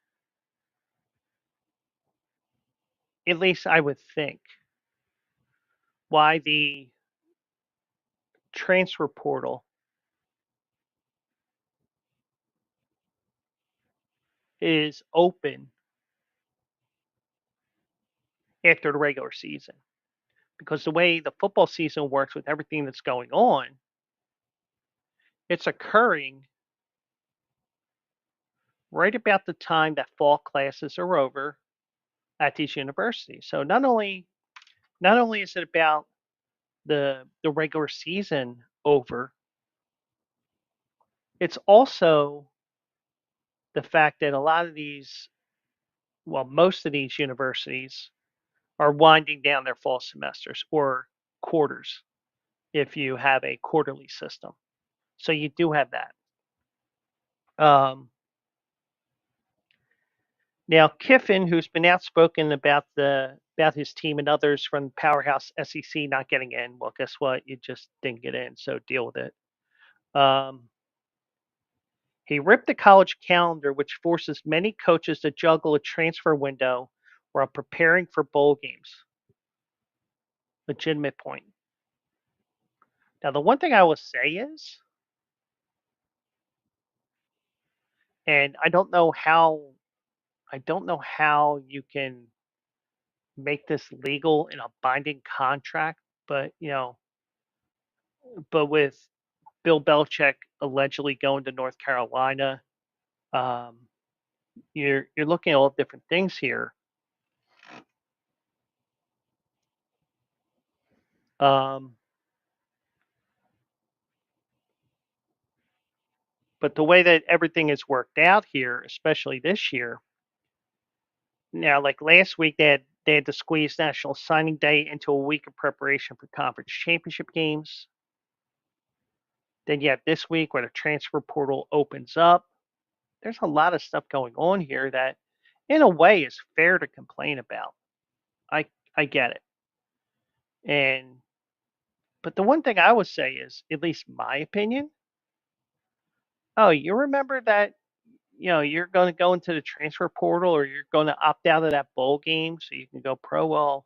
Speaker 1: at least I would think, why the transfer portal is open after the regular season. Because the way the football season works with everything that's going on, it's occurring right about the time that fall classes are over at these universities. So not only is it about the regular season over, it's also the fact that a lot of these, well, most of these universities are winding down their fall semesters or quarters if you have a quarterly system. So you do have that. Um, Now Kiffin, who's been outspoken about his team and others from powerhouse SEC not getting in, well, guess what? You just didn't get in, so deal with it. Um, he ripped the college calendar, which forces many coaches to juggle a transfer window while preparing for bowl games. Legitimate point. Now, the one thing I will say is, and I don't know how you can make this legal in a binding contract, but with Bill Belichick allegedly going to North Carolina, um, you're looking at all different things here. Um, but the way that everything is worked out here, especially this year, now like last week they had to squeeze National Signing Day into a week of preparation for conference championship games. Then you have this week where the transfer portal opens up. There's a lot of stuff going on here that, in a way, is fair to complain about. I I get it, and but the one thing I would say is, at least my opinion, oh, you remember that, you're going to go into the transfer portal or you're going to opt out of that bowl game so you can go pro. Well,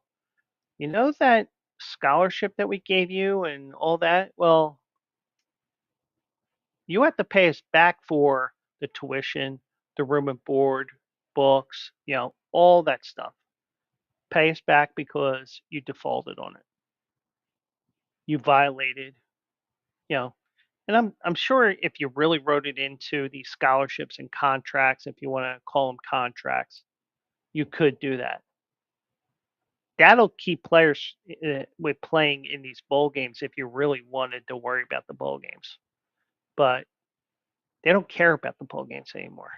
Speaker 1: you know that scholarship that we gave you and all that? Well, you have to pay us back for the tuition, the room and board, books, all that stuff. Pay us back because you defaulted on it. You violated, you know, and I'm sure if you really wrote it into these scholarships and contracts, if you want to call them contracts, you could do that. That'll keep players with playing in these bowl games if you really wanted to worry about the bowl games. But they don't care about the bowl games anymore.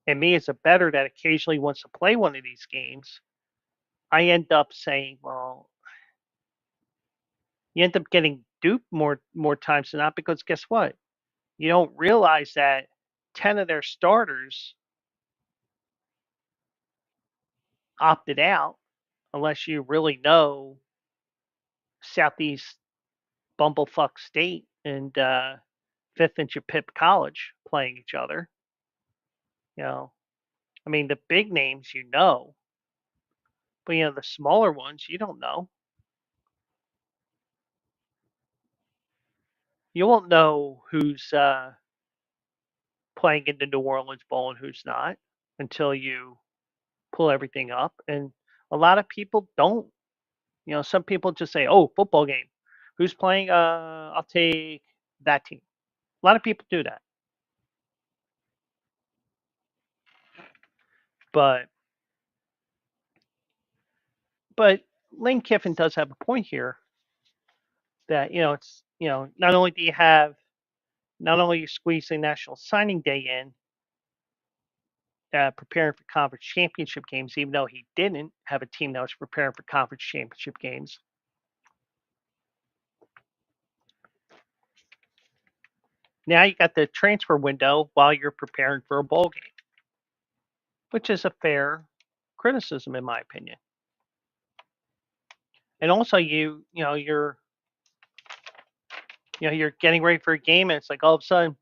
Speaker 1: And me as a bettor that occasionally wants to play one of these games, I end up saying, well, you end up getting duped more times than not because guess what? You don't realize that 10 of their starters opted out unless you really know Southeast Bumblefuck State and Fifth and Chapip College playing each other. You know, I mean, the big names but the smaller ones you don't know. You won't know who's playing in the New Orleans Bowl and who's not until you pull everything up. And a lot of people don't. Some people just say, "Oh, football game. Who's playing? I'll take that team." A lot of people do that. But but Lane Kiffin does have a point here that it's not only do you have not only are you squeezing National Signing Day in, preparing for conference championship games, even though he didn't have a team that was preparing for conference championship games. Now you got the transfer window while you're preparing for a bowl game, which is a fair criticism in my opinion. And also you're getting ready for a game and it's like all of a sudden,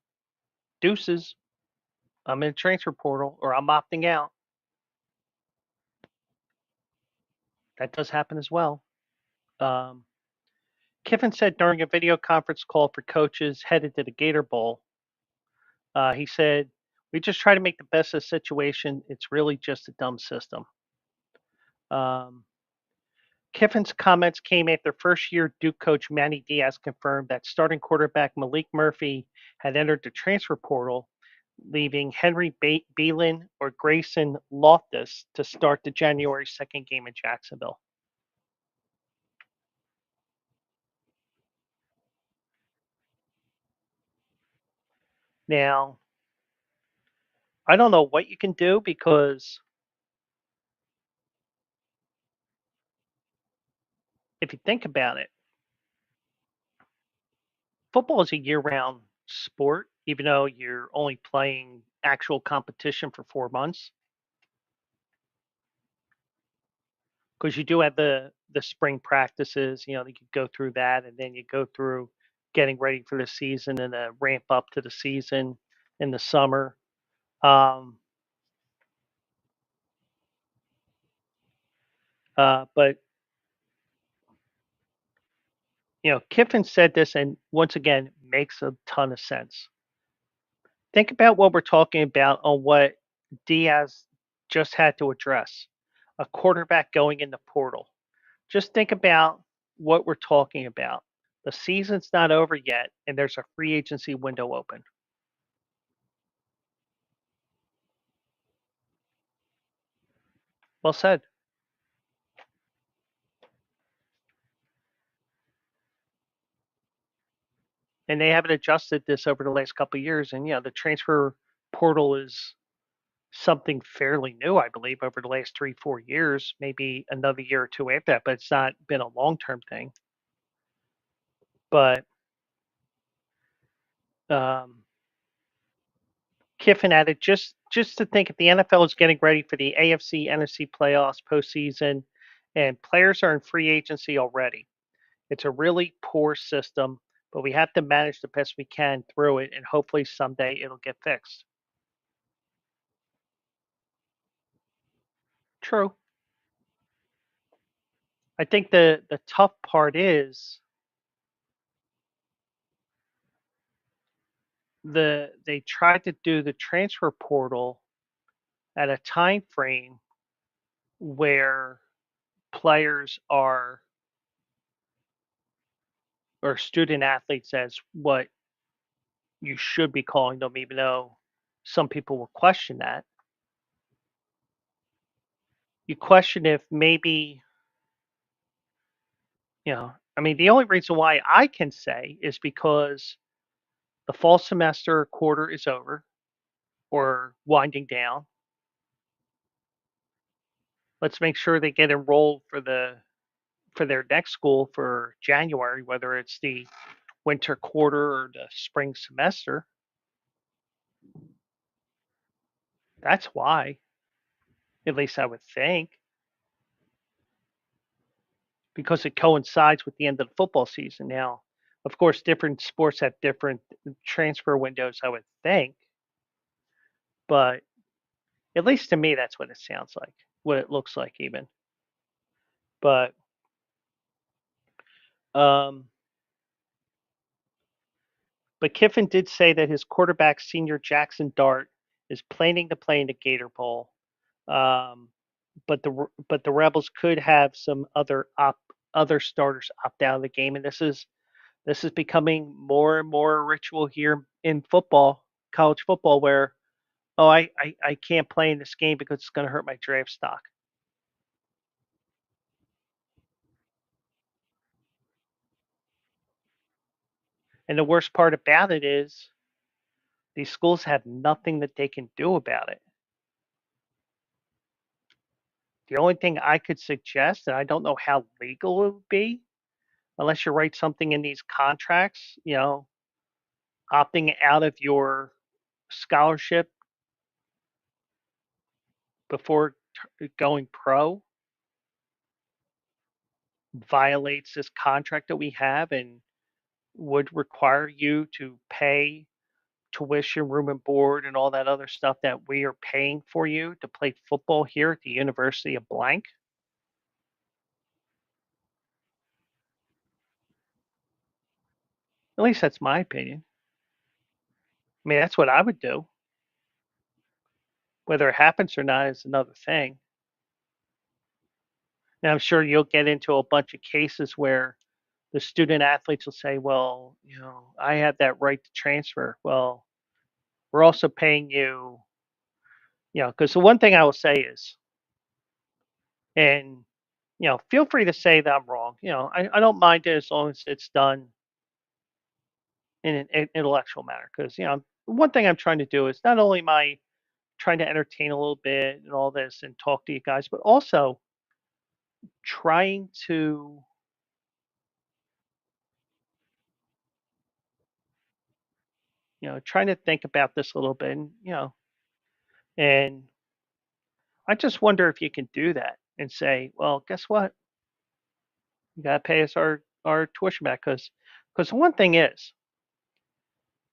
Speaker 1: deuces, I'm in a transfer portal or I'm opting out. That does happen as well. Um, Kiffin said during a video conference call for coaches headed to the Gator Bowl, he said, "We just try to make the best of the situation. It's really just a dumb system." Um, Kiffin's comments came after first-year Duke coach Manny Diaz confirmed that starting quarterback Malik Murphy had entered the transfer portal, leaving Henry Beelan or Grayson Loftus to start the January 2nd game in Jacksonville. Now, I don't know what you can do because if you think about it, football is a year-round sport, even though you're only playing actual competition for 4 months. Because you do have the spring practices, you go through that, and then you go through getting ready for the season and a ramp up to the season in the summer. Um, but Kiffin said this, and once again, makes a ton of sense. Think about what we're talking about on what Diaz just had to address: a quarterback going in the portal. Just think about what we're talking about. The season's not over yet, and there's a free agency window open. Well said. And they haven't adjusted this over the last couple of years. And yeah, the transfer portal is something fairly new, I believe, over the last 3, 4 years, maybe another year or two after that, but it's not been a long term thing. But um, Kiffin added just to think, if the NFL is getting ready for the AFC NFC playoffs postseason, and players are in free agency already. It's a really poor system, but we have to manage the best we can through it, and hopefully someday it'll get fixed. True. I think the tough part is they tried to do the transfer portal at a time frame where players are, or student athletes, as what you should be calling them, even though some people will question that. You question if maybe, I mean, the only reason why I can say is because the fall semester quarter is over or winding down. Let's make sure they get enrolled for their next school for January, whether it's the winter quarter or the spring semester. That's why, at least I would think, because it coincides with the end of the football season. Now, of course, different sports have different transfer windows, I would think, but at least to me, that's what it sounds like, what it looks like, even. But um, but Kiffin did say that his quarterback, senior Jackson Dart, is planning to play in the Gator Bowl. Um, but the Rebels could have some other starters opt out of the game, and this is becoming more and more a ritual here in football, college football, where, oh, I can't play in this game because it's going to hurt my draft stock. And the worst part about it is these schools have nothing that they can do about it. The only thing I could suggest, and I don't know how legal it would be, unless you write something in these contracts, opting out of your scholarship before going pro violates this contract that we have and would require you to pay tuition, room and board, and all that other stuff that we are paying for you to play football here at the University of Blank. At least that's my opinion. I mean, that's what I would do. Whether it happens or not is another thing. And I'm sure you'll get into a bunch of cases where the student athletes will say, well, I have that right to transfer. Well, we're also paying you, because the one thing I will say is, and feel free to say that I'm wrong. I don't mind it as long as it's done in an intellectual manner. Because one thing I'm trying to do is not only am I trying to entertain a little bit and all this and talk to you guys, but also trying to, trying to think about this a little bit, and I just wonder if you can do that and say, well, guess what? You got to pay us our tuition back, because the one thing is,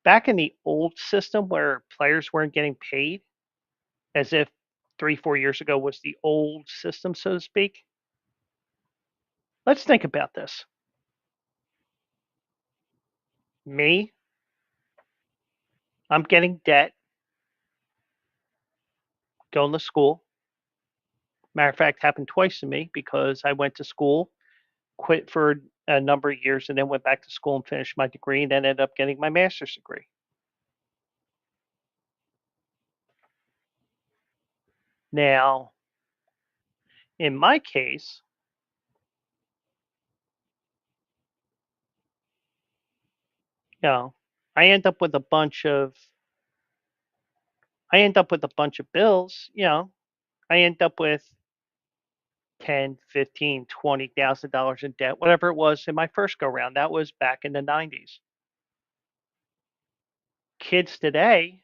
Speaker 1: back in the old system where players weren't getting paid, as if 3 4 years ago was the old system, so to speak. Let's think about this. Me, I'm getting debt going to school. Matter of fact, happened twice to me because I went to school, quit for a number of years, and then went back to school and finished my degree, and then ended up getting my master's degree. Now, in my case, you know, I end up with a bunch of I end up with a bunch of bills. I end up with 10, 15, $20,000 in debt, whatever it was in my first go round. That was back in the 90s. Kids today,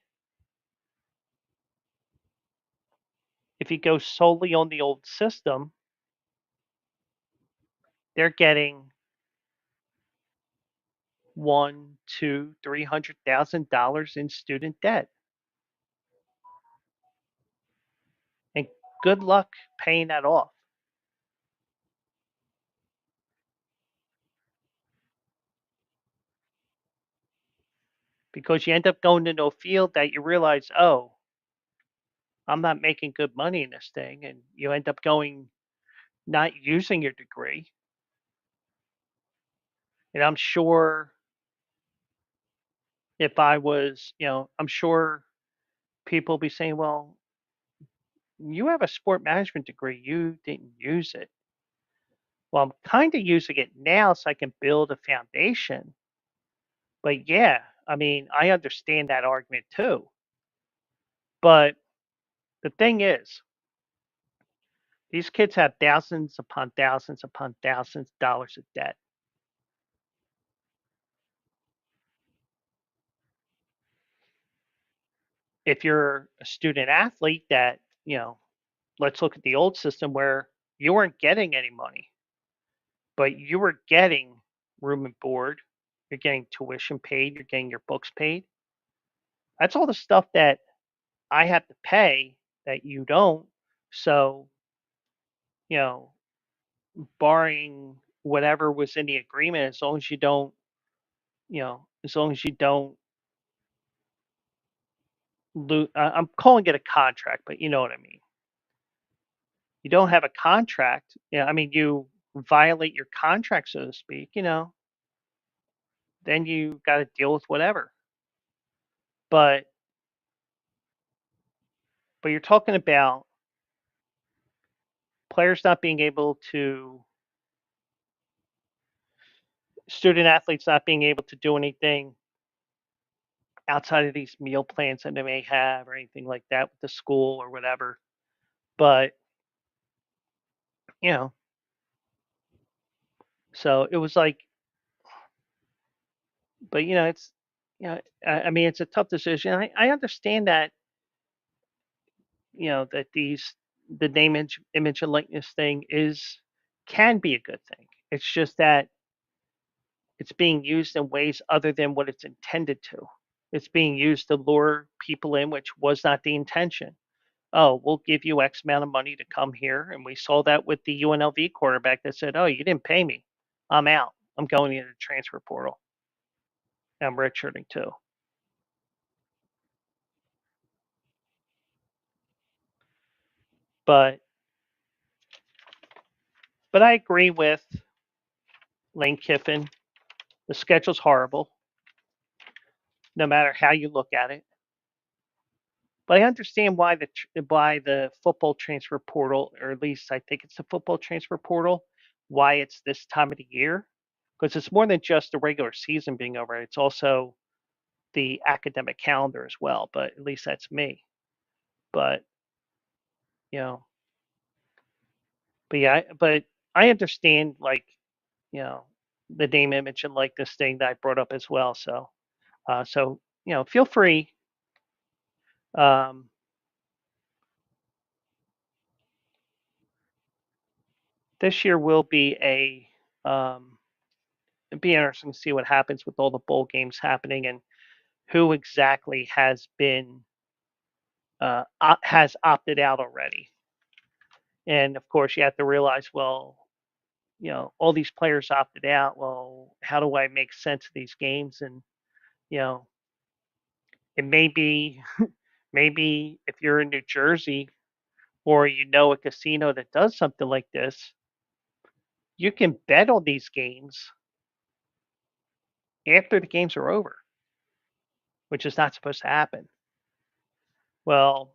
Speaker 1: if you go solely on the old system, they're getting one, two, $300,000 in student debt, and good luck paying that off, because you end up going into a field that you realize, oh, I'm not making good money in this thing, and you end up going not using your degree. And I'm sure if I was, I'm sure people will be saying, well, you have a sport management degree, you didn't use it. Well, I'm kind of using it now so I can build a foundation. But yeah, I mean, I understand that argument too. But the thing is, these kids have thousands upon thousands of dollars of debt. If you're a student athlete that, let's look at the old system where you weren't getting any money, but you were getting room and board, you're getting tuition paid, you're getting your books paid. That's all the stuff that I have to pay that you don't. So, you know, barring whatever was in the agreement, as long as you don't, as long as you don't lose, I'm calling it a contract, but you know what I mean. You don't have a contract. I mean, you violate your contract, so to speak, then you got to deal with whatever. But you're talking about players not being able to, student athletes not being able to do anything outside of these meal plans that they may have or anything like that with the school or whatever. But, you know, so it was like, but, it's, I mean, it's a tough decision. I understand that, that the name, image and likeness thing can be a good thing. It's just that it's being used in ways other than what it's intended to. It's being used to lure people in, which was not the intention. Oh, we'll give you X amount of money to come here. And we saw that with the UNLV quarterback that said, oh, you didn't pay me. I'm out. I'm going into the transfer portal. I'm redshirting too. But I agree with Lane Kiffin. The schedule's horrible, no matter how you look at it. But I understand why the football transfer portal, or at least I think it's the football transfer portal, why it's this time of the year, because it's more than just the regular season being over. It's also the academic calendar as well. But at least that's me. But you know, but I understand, like, you know, the name, image, and likeness thing that I brought up as well. So feel free. Um, this year will be it'd be interesting to see what happens with all the bowl games happening and who exactly has opted out already. And of course, you have to realize, well, all these players opted out. Well, how do I make sense of these games? And you know, it may be maybe if you're in New Jersey or a casino that does something like this, you can bet on these games after the games are over, which is not supposed to happen. Well,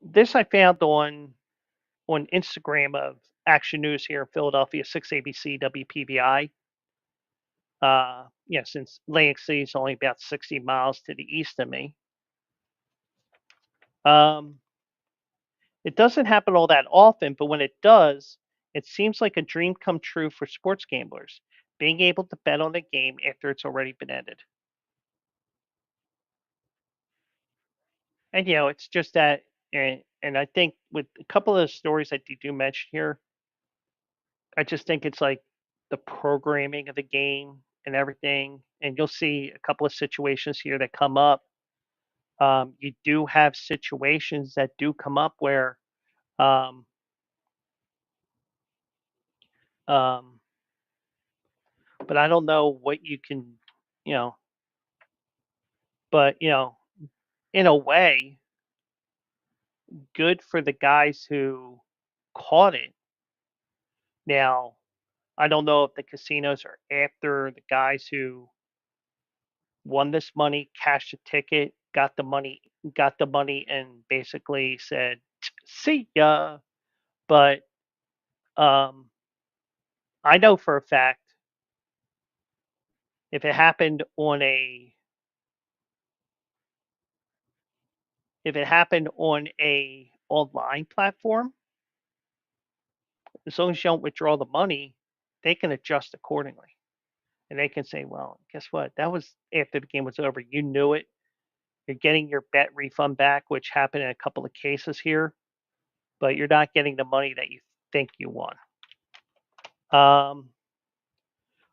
Speaker 1: this I found on Instagram of Action News here in Philadelphia, 6ABC WPBI. Since Atlantic City is only about 60 miles to the east of me, um, it doesn't happen all that often, but when it does, it seems like a dream come true for sports gamblers, being able to bet on a game after it's already been ended. And it's just that, and I think with a couple of the stories that you do mention here, I just think it's like the programming of the game and everything. And you'll see a couple of situations here that come up. You do have situations that do come up where, um, um, but I don't know what you can, you know, but in a way, good for the guys who caught it. Now, I don't know if the casinos are after the guys who won this money, cashed a ticket, got the money, and basically said, "See ya." But um, I know for a fact if it happened on a online platform, as long as you don't withdraw the money, they can adjust accordingly, and they can say, "Well, guess what? That was after the game was over. You knew it. You're getting your bet refund back," which happened in a couple of cases here, but you're not getting the money that you think you won. Um,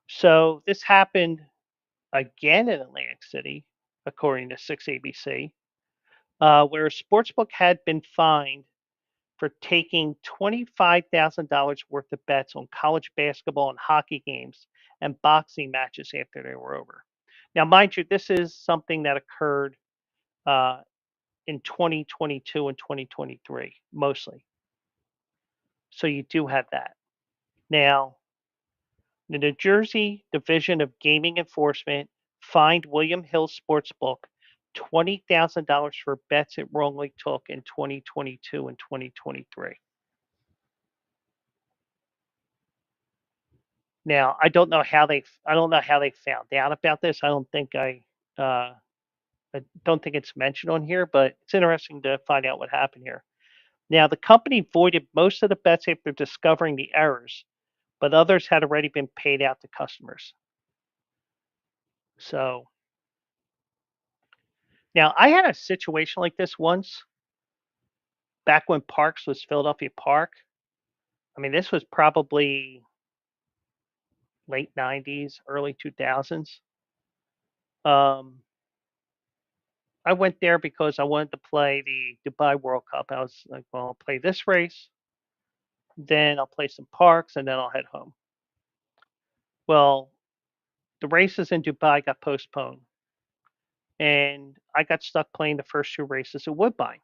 Speaker 1: so this happened again in Atlantic City, according to 6ABC, where a sportsbook had been fined for taking $25,000 worth of bets on college basketball and hockey games and boxing matches after they were over. Now, mind you, this is something that occurred uh, in 2022 and 2023, mostly. So you do have that. Now, the New Jersey Division of Gaming Enforcement fined William Hill Sportsbook $20,000 for bets it wrongly took in 2022 and 2023. Now, I don't know how they found out about this. Uh, I don't think it's mentioned on here, but it's interesting to find out what happened here. Now, the company voided most of the bets after discovering the errors, but others had already been paid out to customers. So now I had a situation like this once back when Parks was Philadelphia Park. I mean, this was probably late 90s, early 2000s. Um, I went there because I wanted to play the Dubai World Cup. I was like, well, I'll play this race, then I'll play some parks, and then I'll head home. Well, the races in Dubai got postponed, and I got stuck playing the first two races at Woodbine.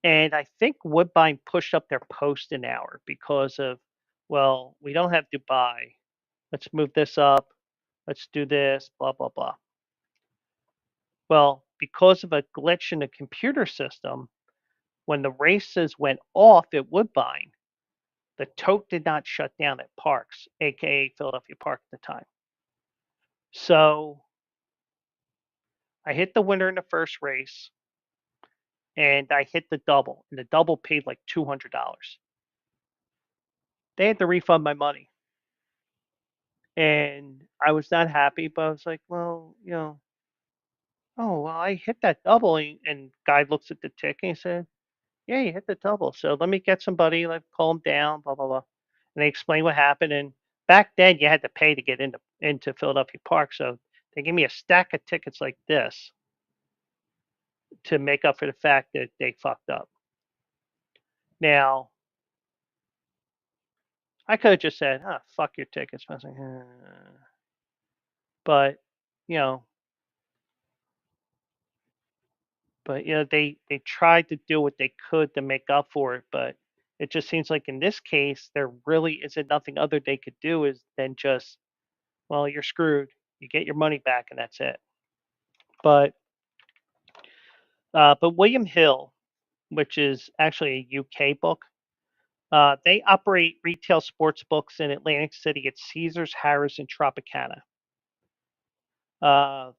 Speaker 1: And I think Woodbine pushed up their post an hour because of, well, we don't have Dubai. Let's move this up. Let's do this, blah, blah, blah. Well, because of a glitch in the computer system, when the races went off at Woodbine, the tote did not shut down at Parks, aka Philadelphia Park at the time. So I hit the winner in the first race and I hit the double, and the double paid like $200. They had to refund my money. And I was not happy, but I was like, well, oh, well, I hit that double. And guy looks at the ticket and he said, yeah, you hit the double. So let me get somebody, like calm down, blah, blah, blah. And they explained what happened. And back then you had to pay to get into Philadelphia Park. So they gave me a stack of tickets like this to make up for the fact that they fucked up. Now, I could have just said, "Ah, fuck your tickets." I was like, but you know, they tried to do what they could to make up for it, but it just seems like in this case there really isn't nothing other they could do is than just, well, you're screwed. You get your money back, and that's it. But but William Hill, which is actually a UK book, they operate retail sports books in Atlantic City at Caesars, Harrah's, and Tropicana. Uh,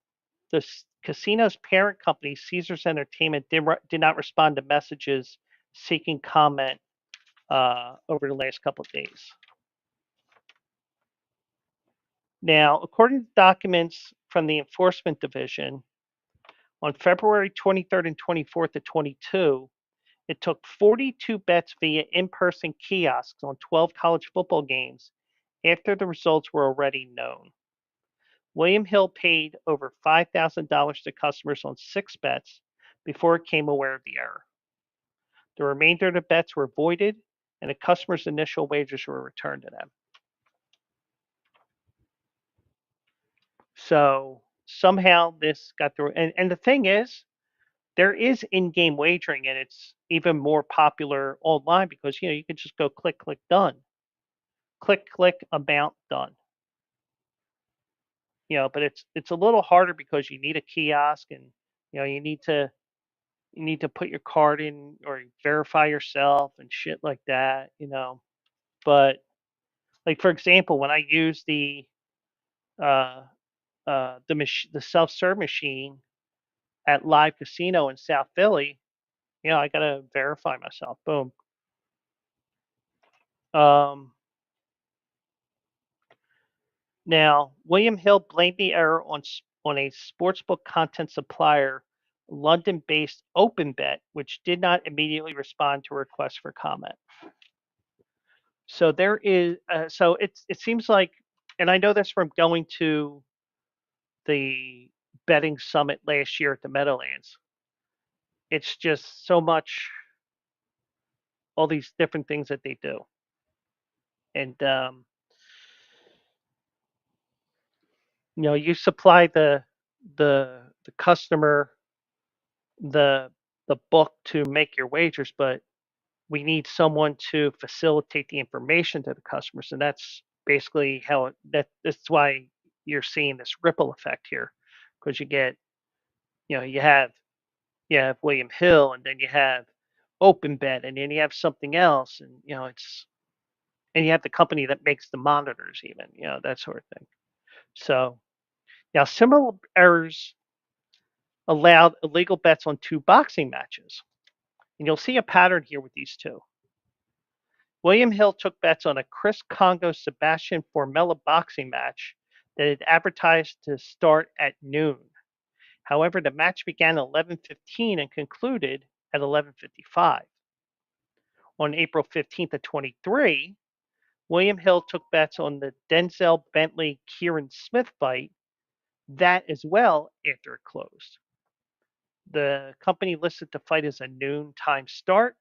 Speaker 1: the casino's parent company, Caesars Entertainment, did not respond to messages seeking comment over the last couple of days. Now, according to documents from the Enforcement Division, on February 23rd and 24th of 22, it took 42 bets via in person kiosks on 12 college football games after the results were already known. William Hill paid over $5,000 to customers on 6 bets before it became aware of the error. The remainder of the bets were voided, and the customers' initial wagers were returned to them. So somehow this got through. And the thing is, there is in-game wagering, and it's even more popular online because you can just go click, click, done, click, click, amount, done. But it's a little harder because you need a kiosk, and you need to put your card in or verify yourself and shit like that. But like for example, when I use uh, the self-serve machine at Live Casino in South Philly, I gotta verify myself. Boom. Um, Now, William Hill blamed the error on a sportsbook content supplier, London-based OpenBet, which did not immediately respond to a request for comment. So there is, it seems like, and I know this from going to the betting summit last year at the Meadowlands. It's just so much, all these different things that they do, and you supply the customer the book to make your wagers, but we need someone to facilitate the information to the customers, and that's basically that's why you're seeing this ripple effect here, because you have William Hill, and then you have OpenBet, and then you have something else, and you have the company that makes the monitors, even that sort of thing. So now similar errors allowed illegal bets on 2 boxing matches, and you'll see a pattern here with these two. William Hill took bets on a Chris Congo Sebastian Formella boxing match that had advertised to start at noon. However, the match began at 11:15 and concluded at 11:55. On April 15th of 23, William Hill took bets on the Denzel Bentley Kieran Smith fight, that as well after it closed. The company listed the fight as a noon time start.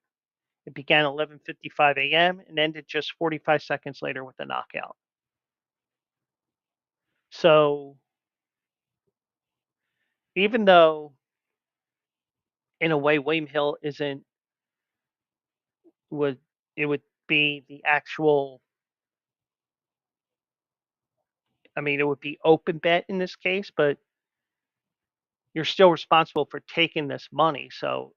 Speaker 1: It began at 11:55 a.m. and ended just 45 seconds later with a knockout. So even though in a way William Hill isn't would it would be the actual, I mean, it would be open bet in this case, but you're still responsible for taking this money. So,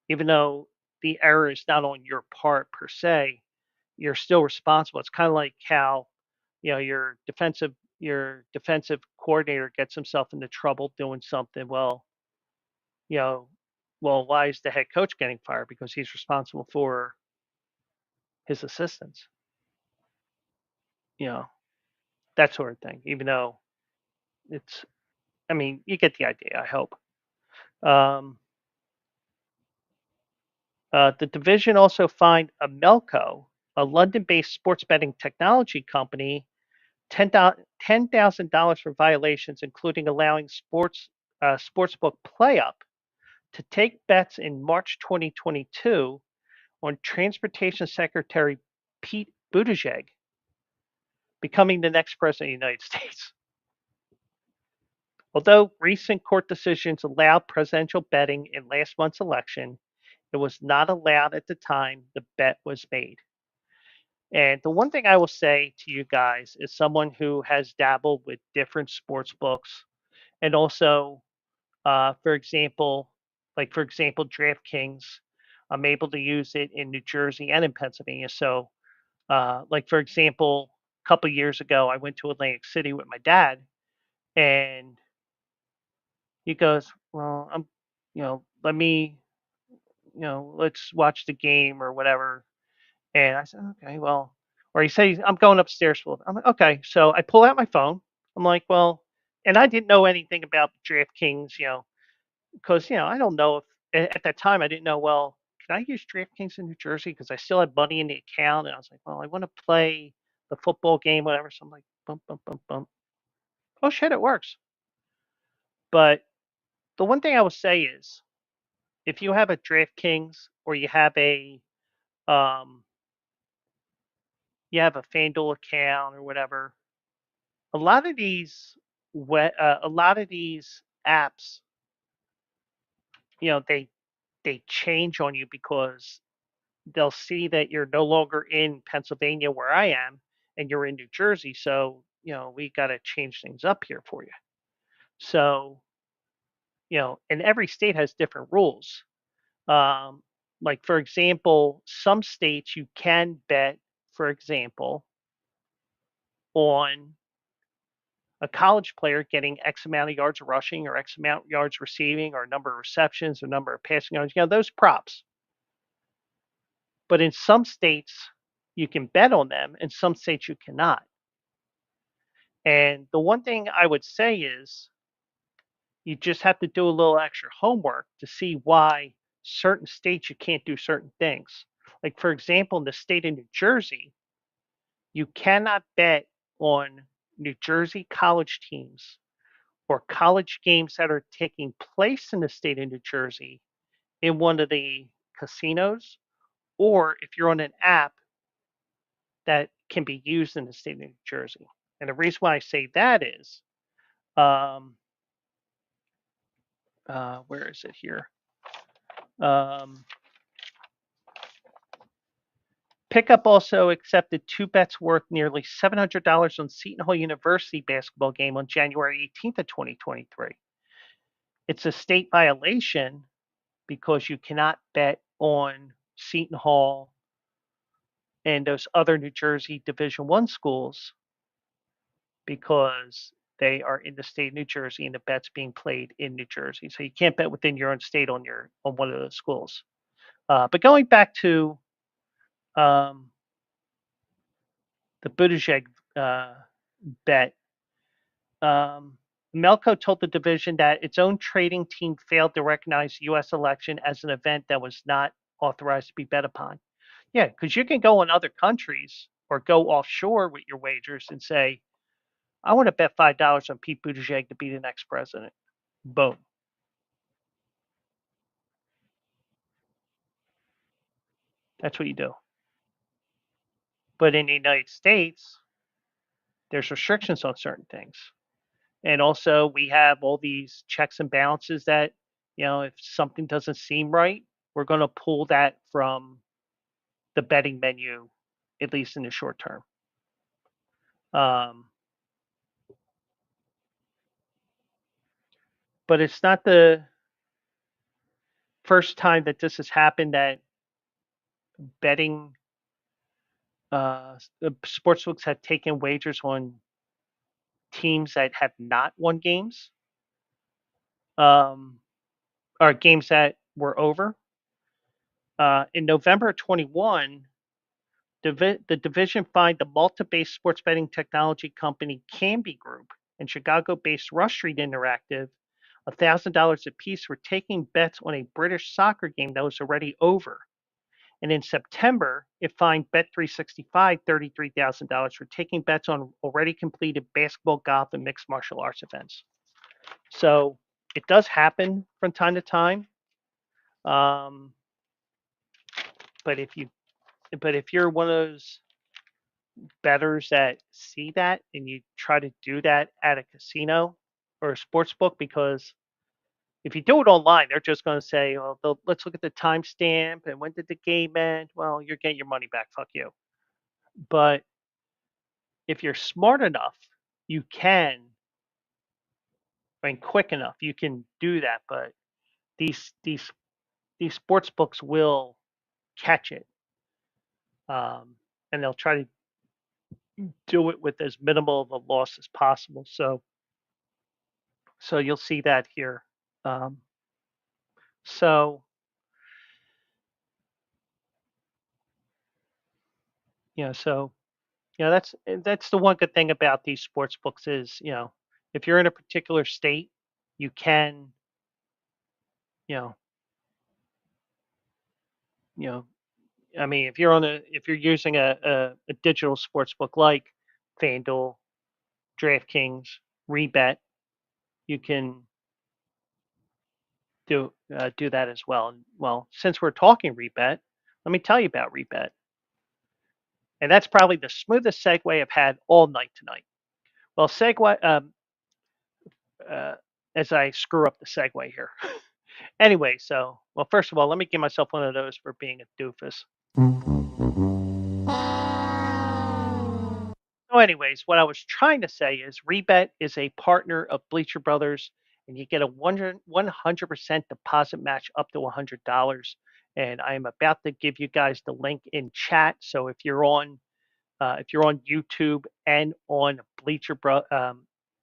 Speaker 1: even though the error is not on your part per se, you're still responsible. It's kind of like how, your defensive coordinator gets himself into trouble doing something. You know, why is the head coach getting fired? Because he's responsible for his assistants. You know, that sort of thing. Even though it's, I mean, you get the idea. I hope. Um, the division also fined Amelco, a London-based sports betting technology company, $10,000 for violations, including allowing sportsbook PlayUp to take bets in March 2022 on Transportation Secretary Pete Buttigieg becoming the next president of the United States. Although recent court decisions allowed presidential betting in last month's election, it was not allowed at the time the bet was made. And the one thing I will say to you guys is someone who has dabbled with different sports books and also, for example, DraftKings, I'm able to use it in New Jersey and in Pennsylvania. So, for example, a couple years ago, I went to Atlantic City with my dad, and he goes, "Well, let me, let's watch the game or whatever." And I said, "Okay, well," or he said, "I'm going upstairs for." I'm like, "Okay." So I pull out my phone. I'm like, "Well," and I didn't know anything about DraftKings, because I don't know if at that time I didn't know. Well, can I use DraftKings in New Jersey because I still had money in the account? And I was like, "Well, I want to play the football game, whatever." So I'm like, "Bump, bump, bump, bump." Oh shit, it works. But the one thing I will say is, if you have a DraftKings or um, you have a FanDuel account or whatever, a lot of these apps, they change on you because they'll see that you're no longer in Pennsylvania where I am and you're in New Jersey. So, we got to change things up here for you. So, and every state has different rules. Um, like, for example, some states you can bet, for example, on a college player getting X amount of yards rushing or X amount of yards receiving or number of receptions or number of passing yards, those props. But in some states, you can bet on them. In some states, you cannot. And the one thing I would say is you just have to do a little extra homework to see why certain states you can't do certain things. Like, for example, in the state of New Jersey, you cannot bet on New Jersey college teams or college games that are taking place in the state of New Jersey in one of the casinos, or if you're on an app that can be used in the state of New Jersey. And the reason why I say that is, um, where is it here? Um, Pickup also accepted two bets worth nearly $700 on Seton Hall University basketball game on January 18th of 2023. It's a state violation because you cannot bet on Seton Hall and those other New Jersey Division One schools because they are in the state of New Jersey and the bet's being played in New Jersey. So you can't bet within your own state on one of those schools. But going back to um, the Buttigieg bet, um, Melco told the division that its own trading team failed to recognize the U.S. election as an event that was not authorized to be bet upon. Yeah, because you can go in other countries or go offshore with your wagers and say, I want to bet $5 on Pete Buttigieg to be the next president. Boom. That's what you do. But in the United States, there's restrictions on certain things. And also, we have all these checks and balances that, if something doesn't seem right, we're going to pull that from the betting menu, at least in the short term. Um, but it's not the first time that this has happened that betting the sportsbooks have taken wagers on teams that have not won games, um, or games that were over. In November of 21, the division fined the Malta-based sports betting technology company Canby Group and Chicago-based Rush Street Interactive $1,000 apiece for taking bets on a British soccer game that was already over. And in September, it fined Bet365 $33,000 for taking bets on already completed basketball, golf, and mixed martial arts events. So it does happen from time to time. Um, but if you but if you're one of those bettors that see that and you try to do that at a casino or a sports book, because if you do it online, they're just going to say, "Oh, let's look at the timestamp and when did the game end." Well, you're getting your money back. Fuck you. But if you're smart enough, you can, and quick enough, you can do that. But these these these sports books will catch it, and they'll try to do it with as minimal of a loss as possible. So you'll see that here. Um, so so that's the one good thing about these sports books is if you're in a particular state, you can you know you know I mean, if you're using a digital sports book like FanDuel, DraftKings, Rebet, you can do that as well. And well, since we're talking Rebet, let me tell you about Rebet, and that's probably the smoothest segue I've had all night tonight. Well, segue uh, as I screw up the segue here. Anyway, well, first of all, let me give myself one of those for being a doofus. So, anyways, what I was trying to say is Rebet is a partner of Bleacher Brothers, and you get a 100% deposit match up to $100. And I am about to give you guys the link in chat. So if you're on YouTube and on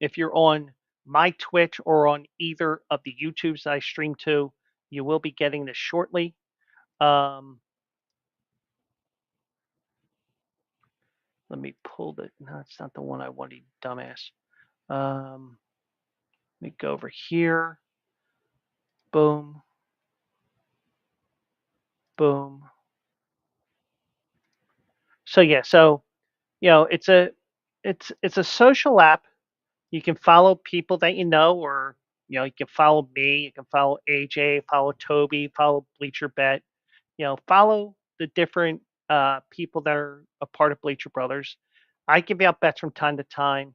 Speaker 1: if you're on my Twitch or on either of the YouTubes I stream to, you will be getting this shortly. Um, Let me pull the. No, it's not the one I wanted, dumbass. Um, Let me go over here. Boom, boom. So yeah, it's a social app. You can follow people that you know, or you can follow me, you can follow AJ, follow Toby, follow Bleacher Bet. Follow the different people that are a part of Bleacher Brothers. I give out bets from time to time.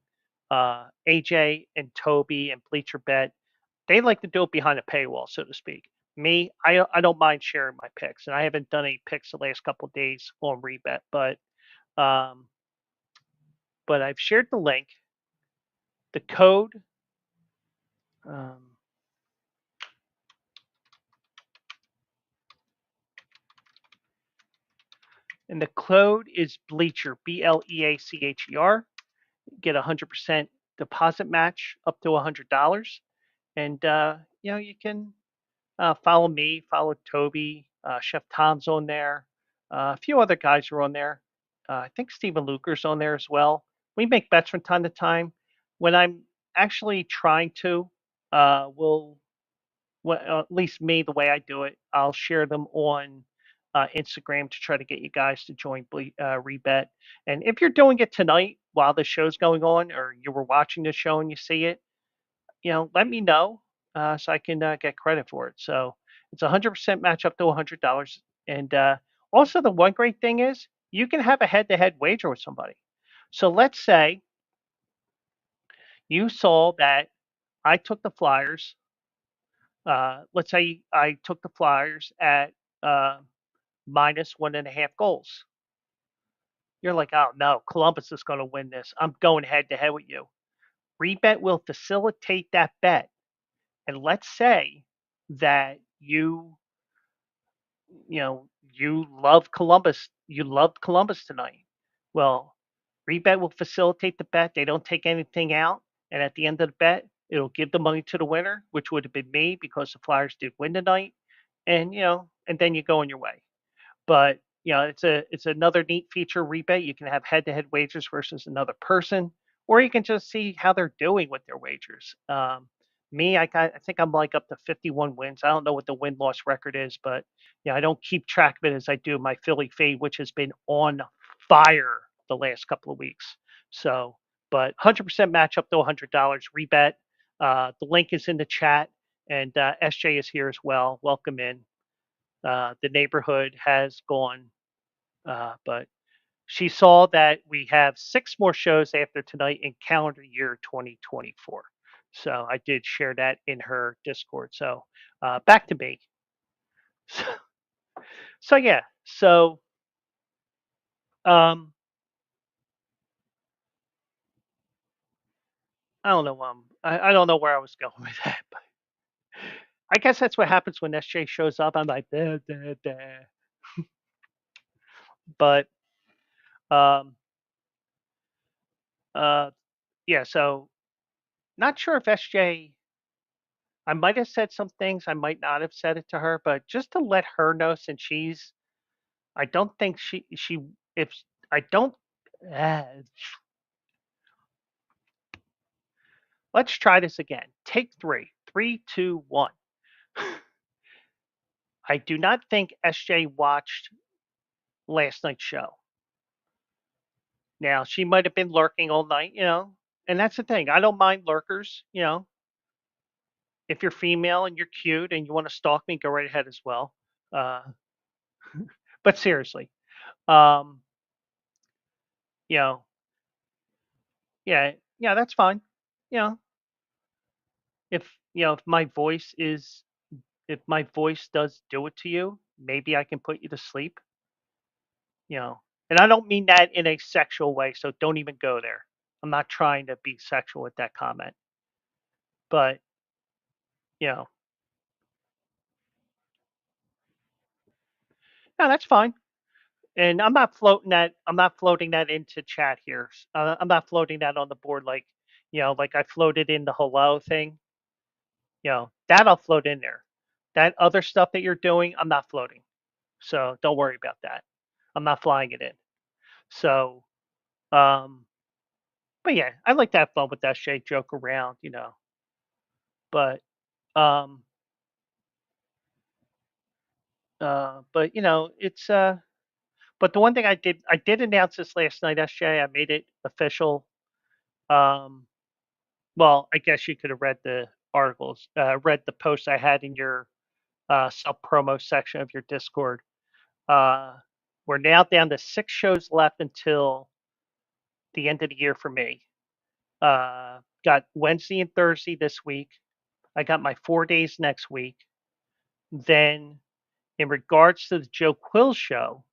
Speaker 1: AJ and Toby and Bleacher Bet, they like to do it behind a paywall, so to speak. Me, I don't mind sharing my picks, and I haven't done any picks the last couple of days on Rebet, um, but I've shared the link, the code, um, and the code is Bleacher, BLEACHER. Get a 100% deposit match up to $100, and you can follow me, follow Toby, Chef Tom's on there. A few other guys are on there. I think Stephen Luker's on there as well. We make bets from time to time. When I'm actually trying to, we'll, well, at least me, the way I do it, I'll share them on Instagram to try to get you guys to join Rebet. And if you're doing it tonight while the show's going on, or you were watching the show and you see it, let me know so I can get credit for it. So it's 100% match up to $100. And also, the one great thing is you can have a head to head wager with somebody. So let's say you saw that I took the Flyers. Let's say I took the Flyers at uh, minus 1.5 goals. You're like, oh no, Columbus is going to win this. I'm going head to head with you. Rebet will facilitate that bet And let's say that you loved Columbus tonight. Well, rebet will facilitate the bet. They don't take anything out, and at the end of the bet, it'll give the money to the winner, which would have been me because the Flyers did win tonight. And and then you go on your way. But it's another neat feature rebate. You can have head-to-head wagers versus another person, or you can just see how they're doing with their wagers. Me, I think I'm like up to 51 wins. I don't know what the win-loss record is, but I don't keep track of it as I do my Philly fade, which has been on fire the last couple of weeks. So, but 100% match up to $100 rebet. The link is in the chat, and SJ is here as well. Welcome in. The neighborhood has gone, but she saw that we have 6 more shows after tonight in calendar year 2024. So I did share that in her Discord. So back to me. So, so yeah, so um, I don't know. I don't know where I was going with that, but I guess that's what happens when SJ shows up. I'm like, da, da, da. But um, uh, yeah. So not sure if SJ. I might have said some things. I might not have said it to her, but just to let her know, since I don't think if I don't, uh, let's try this again. Take three. Three, two, one. I do not think SJ watched last night's show. Now, she might have been lurking all night, and that's the thing. I don't mind lurkers, if you're female and you're cute and you want to stalk me, go right ahead as well. Uh, but seriously, um, you know, yeah, yeah, that's fine. You know, if if my voice does do it to you, maybe I can put you to sleep, you know. And I don't mean that in a sexual way, so don't even go there. I'm not trying to be sexual with that comment. But, you know, no, that's fine. And I'm not floating that into chat here. I'm not floating that on the board like, like I floated in the hello thing. That I'll float in there. That other stuff that you're doing, I'm not floating. So don't worry about that. I'm not flying it in. So, um, but yeah, I like to have fun with that shake, joke around. But, um, it's but the one thing I did announce this last night, SJ. I made it official. Um, well, I guess you could have read the articles, read the post I had in your self promo section of your Discord. Uh, we're now down to 6 shows left until the end of the year for me. Got Wednesday and Thursday this week. I got my 4 days next week. Then, in regards to the Joe Quill show,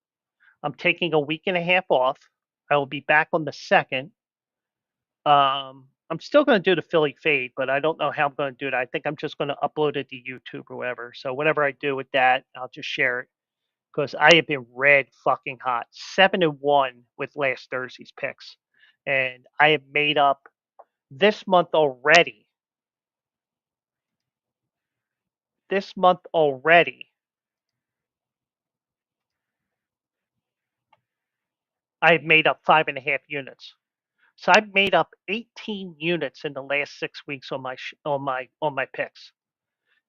Speaker 1: I'm taking a week and a half off. I will be back on the 2nd. I'm still going to do the Philly fade, but I don't know how I'm going to do it. I think I'm just going to upload it to YouTube or whatever. So whatever I do with that, I'll just share it because I have been red fucking hot, 7-1 with last Thursday's picks, and I have made up this month already. This month already, I've made up 5.5 units. So I've made up 18 units in the last 6 weeks on my picks,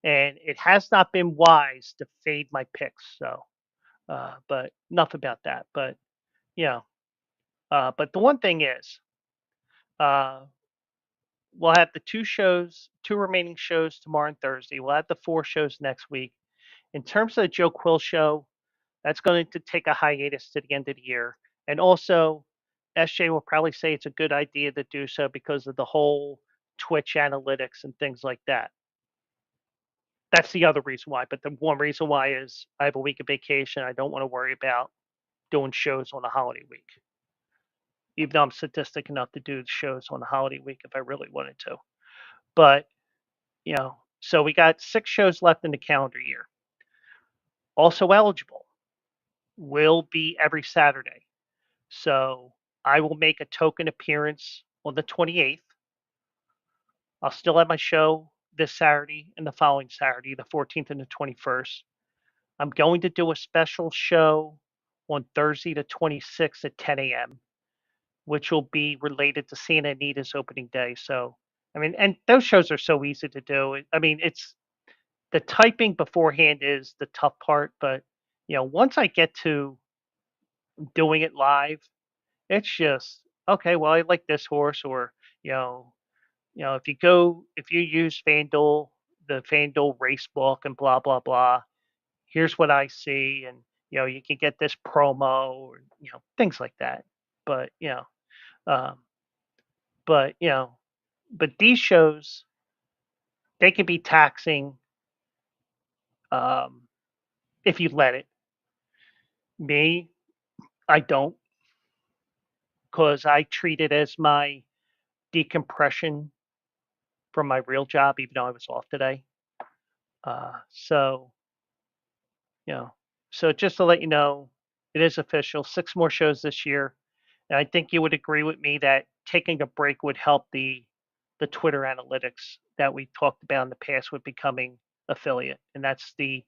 Speaker 1: and it has not been wise to fade my picks. So, but enough about that. But yeah, but the one thing is, uh, we'll have the two remaining shows tomorrow and Thursday. We'll have the 4 shows next week. In terms of the Joe Quill show, that's going to take a hiatus to the end of the year. And also, SJ will probably say it's a good idea to do so because of the whole Twitch analytics and things like that. That's the other reason why. But the one reason why is I have a week of vacation. I don't want to worry about doing shows on a holiday week, even though I'm sadistic enough to do shows on a holiday week if I really wanted to. But, you know, So we got 6 shows left in the calendar year. Also eligible will be every Saturday. So I will make a token appearance on the 28th. I'll still have my show this Saturday and the following Saturday, the 14th and the 21st. I'm going to do a special show on Thursday, the 26th at 10 a.m., which will be related to Santa Anita's opening day. So, I mean, and those shows are so easy to do. I mean, it's the typing beforehand is the tough part, but once I get to doing it live, it's just okay. Well, I like this horse, or you know, if you use FanDuel, the FanDuel race book, and blah blah blah. Here's what I see, and you can get this promo, or things like that. But um, but but these shows, they can be taxing, um, if you let it. Me, I don't, because I treat it as my decompression from my real job, even though I was off today. So, you know, so just to let you know, it is official. 6 more shows this year, and I think you would agree with me that taking a break would help the Twitter analytics that we talked about in the past with becoming affiliate, and that's the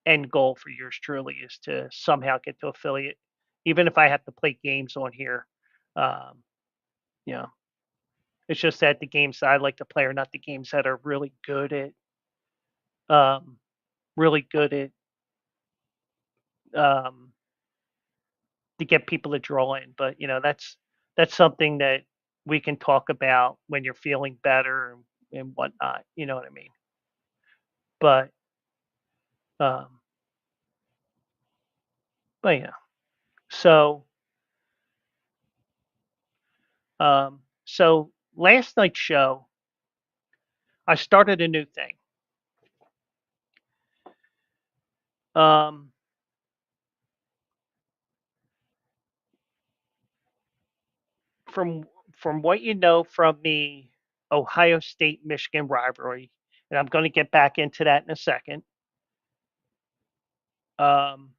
Speaker 1: end goal for yours truly, is to somehow get to affiliate, even if I have to play games on here. Um, you know, it's just that the games that I like to play are not the games that are um, really good at um, to get people to draw in. But that's something that we can talk about when you're feeling better and whatnot. You know what I mean? But um, but yeah. So so last night's show, I started a new thing. Um, from what you know from the Ohio State Michigan rivalry, and I'm going to get back into that in a second. Um,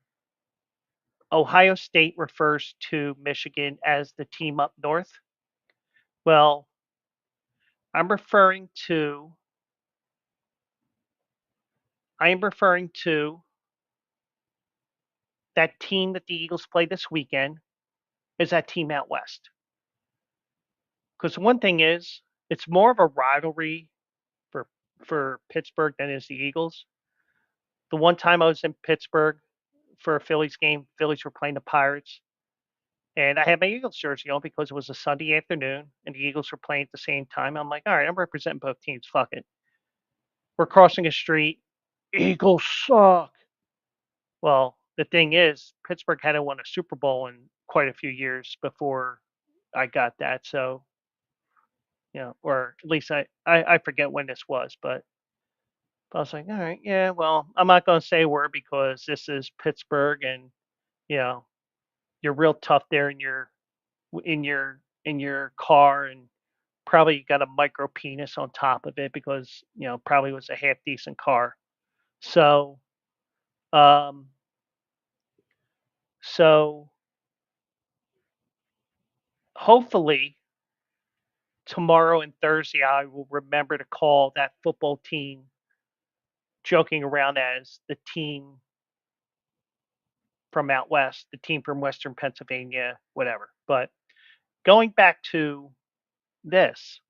Speaker 1: Ohio State refers to Michigan as the team up north. Well, I'm referring to I am referring to that team that the Eagles play this weekend is that team out west. Because one thing is, it's more of a rivalry for Pittsburgh than is the Eagles. The one time I was in Pittsburgh for a Phillies game, Phillies were playing the Pirates, and I had my Eagles jersey on because it was a Sunday afternoon and the Eagles were playing at the same time. I'm like, all right, I'm representing both teams. Fuck it. We're crossing a street. Eagles suck. Well, the thing is, Pittsburgh hadn't won a Super Bowl in quite a few years before I got that. So, or at least I forget when this was, but I was like, all right, yeah, well, I'm not going to say a word because this is Pittsburgh, and you know, you're real tough there in your car, and probably got a micro penis on top of it because probably was a half decent car. So, um, so hopefully tomorrow and Thursday, I will remember to call that football team, joking around, as the team from out west, the team from Western Pennsylvania, whatever. But going back to this,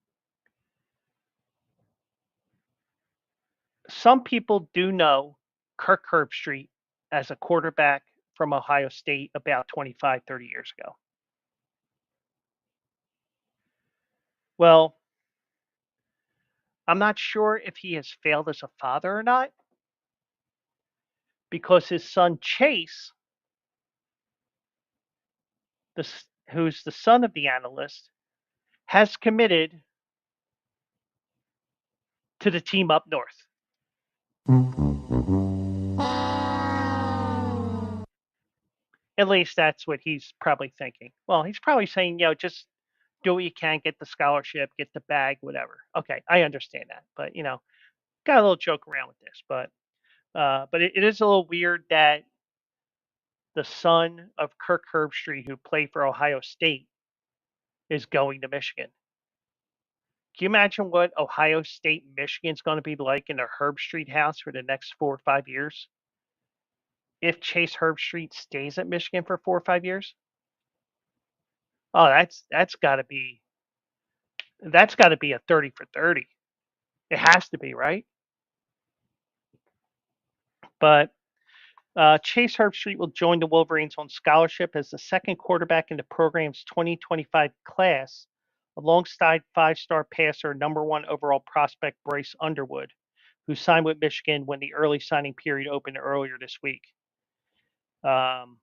Speaker 1: some people do know Kirk Herbstreit as a quarterback from Ohio State about 25, 30 years ago. Well, I'm not sure if he has failed as a father or not, because his son Chase, who's the son of the analyst, has committed to the team up north. At least that's what he's probably thinking. Well, he's probably saying, just do what you can, get the scholarship, get the bag, whatever. Okay, I understand that. But, got a little joke around with this, but it is a little weird that the son of Kirk Herbstreit, who played for Ohio State, is going to Michigan. Can you imagine what Ohio State, Michigan's going to be like in a Herbstreit house for the next 4 or 5 years? If Chase Herbstreit stays at Michigan for 4 or 5 years, oh, that's got to be a 30 for 30. It has to be, right? But Chase Herbstreit will join the Wolverines on scholarship as the second quarterback in the program's 2025 class, alongside five-star passer, number one overall prospect Bryce Underwood, who signed with Michigan when the early signing period opened earlier this week. Um,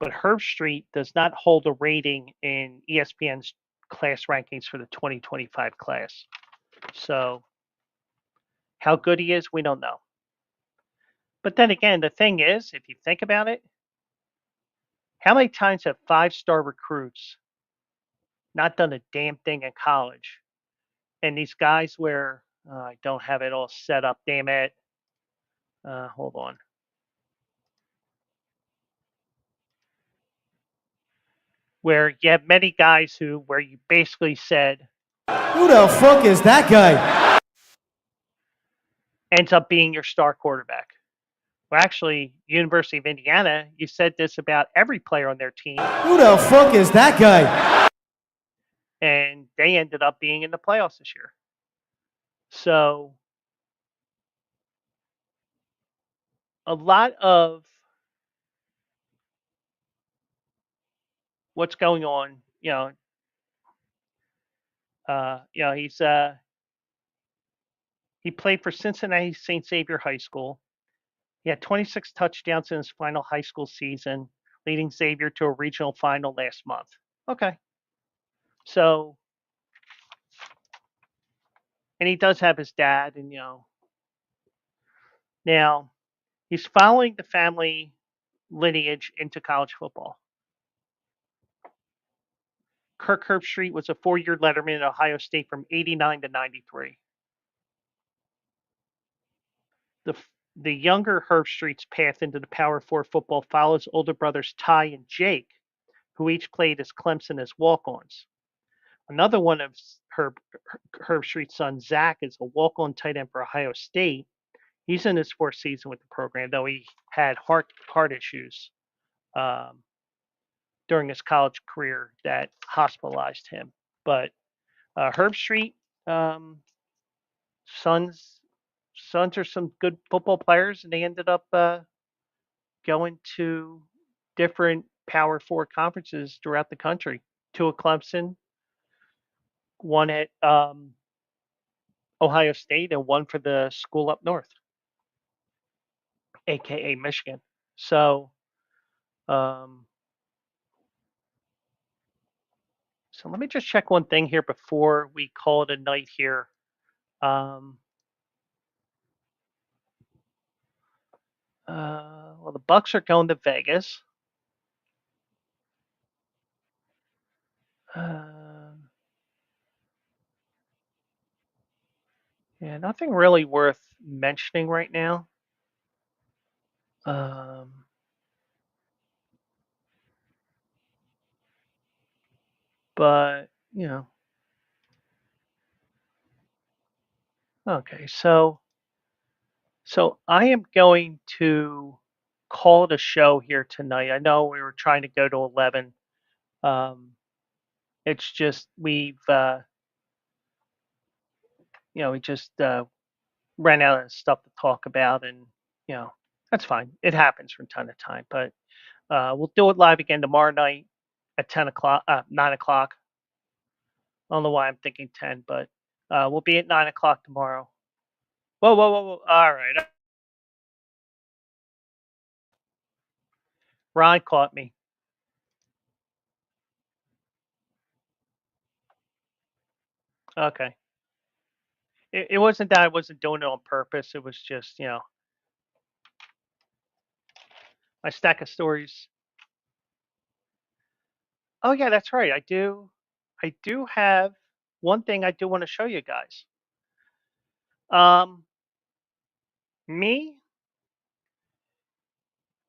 Speaker 1: but Herbstreit does not hold a rating in ESPN's class rankings for the 2025 class. So how good he is, we don't know. But then again, the thing is, if you think about it, how many times have five-star recruits not done a damn thing in college? And these guys where I don't have it all set up, damn it. Hold on. Where you have many guys where you basically said,
Speaker 2: who the fuck is that guy?
Speaker 1: Ends up being your star quarterback. Well, actually, University of Indiana, you said this about every player on their team.
Speaker 2: Who the fuck is that guy?
Speaker 1: And they ended up being in the playoffs this year. So a lot of what's going on, he played for Cincinnati St. Xavier High School. He had 26 touchdowns in his final high school season, leading Xavier to a regional final last month. Okay. So, and he does have his dad, and now he's following the family lineage into college football. Kirk Herbstreit was a 4-year letterman at Ohio State from 89 to 93. The the younger Herbstreit's path into the Power Four football follows older brothers Ty and Jake, who each played as Clemson as walk-ons. Another one of Herbstreit's sons, Zach, is a walk-on tight end for Ohio State. He's in his fourth season with the program, though he had heart issues um, during his college career that hospitalized him. But Herbstreit, um, sons sons are some good football players, and they ended up going to different Power Four conferences throughout the country. Two at Clemson, one at Ohio State, and one for the school up north, aka Michigan. So, um, so let me just check one thing here before we call it a night here. Um, well, the Bucks are going to Vegas. Uh, yeah, nothing really worth mentioning right now. Um, but okay. So I am going to call it a show here tonight. I know we were trying to go to 11. Um, it's just we just ran out of stuff to talk about, and you know that's fine. It happens from time to time, but we'll do it live again tomorrow night at 10 o'clock, 9 o'clock. I don't know why I'm thinking 10, but we'll be at 9 o'clock tomorrow. Whoa, whoa, whoa, whoa! All right, Ron caught me. Okay, it wasn't that I wasn't doing it on purpose. It was just my stack of stories. Oh yeah, that's right. I do have one thing I do want to show you guys. Um, Me,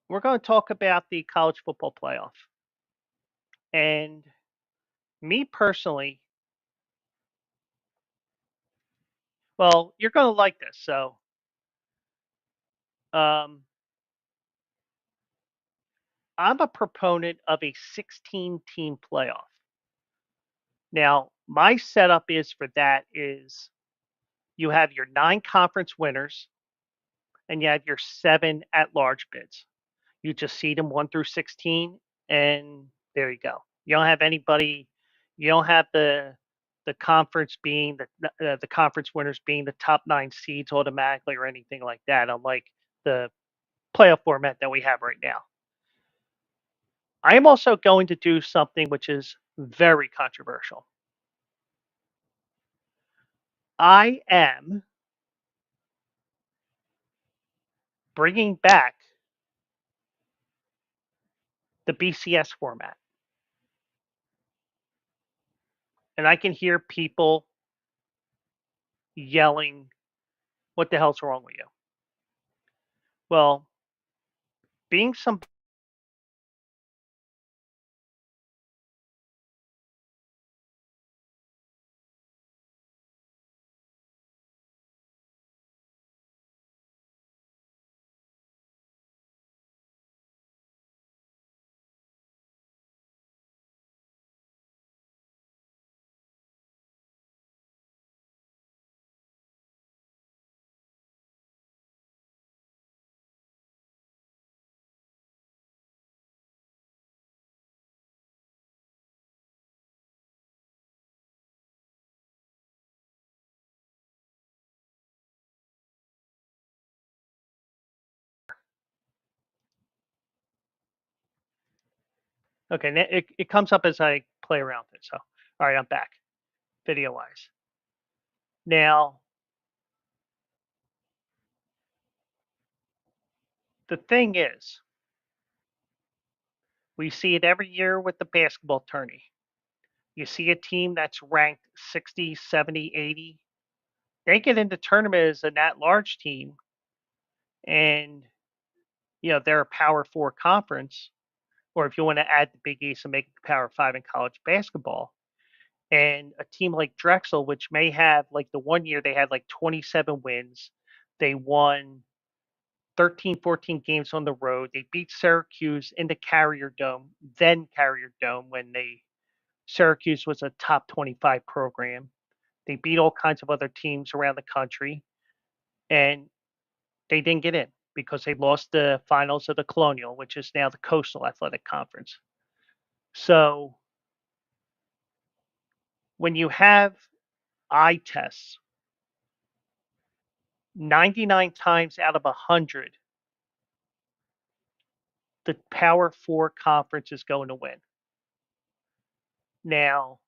Speaker 1: we're going to talk about the college football playoff. And me personally, well, you're going to like this. So, um, I'm a proponent of a 16 team playoff. Now, my setup is for that is you have your 9 conference winners and you have your 7 at large bids. You just seed them 1 through 16, and there you go. You don't have anybody. You don't have the conference being the conference winners being the top 9 seeds automatically or anything like that. Unlike the playoff format that we have right now. I am also going to do something which is very controversial. I am bringing back the BCS format, and I can hear people yelling, "What the hell's wrong with you?" Well, being some okay, it comes up as I play around with it. So, all right, I'm back, video wise. Now, the thing is, we see it every year with the basketball tourney. You see a team that's ranked 60, 70, 80. They get into tournament as an at-large team, and they're a Power Four conference, or if you want to add the Big East and make it the Power Five in college basketball. And a team like Drexel, which may have like the one year they had like 27 wins, they won 13, 14 games on the road. They beat Syracuse in the Carrier Dome, then Carrier Dome when Syracuse was a top 25 program. They beat all kinds of other teams around the country, and they didn't get in because they lost the finals of the Colonial, which is now the Coastal Athletic Conference. So when you have eye tests, 99 times out of 100, the Power Four conference is going to win. Now,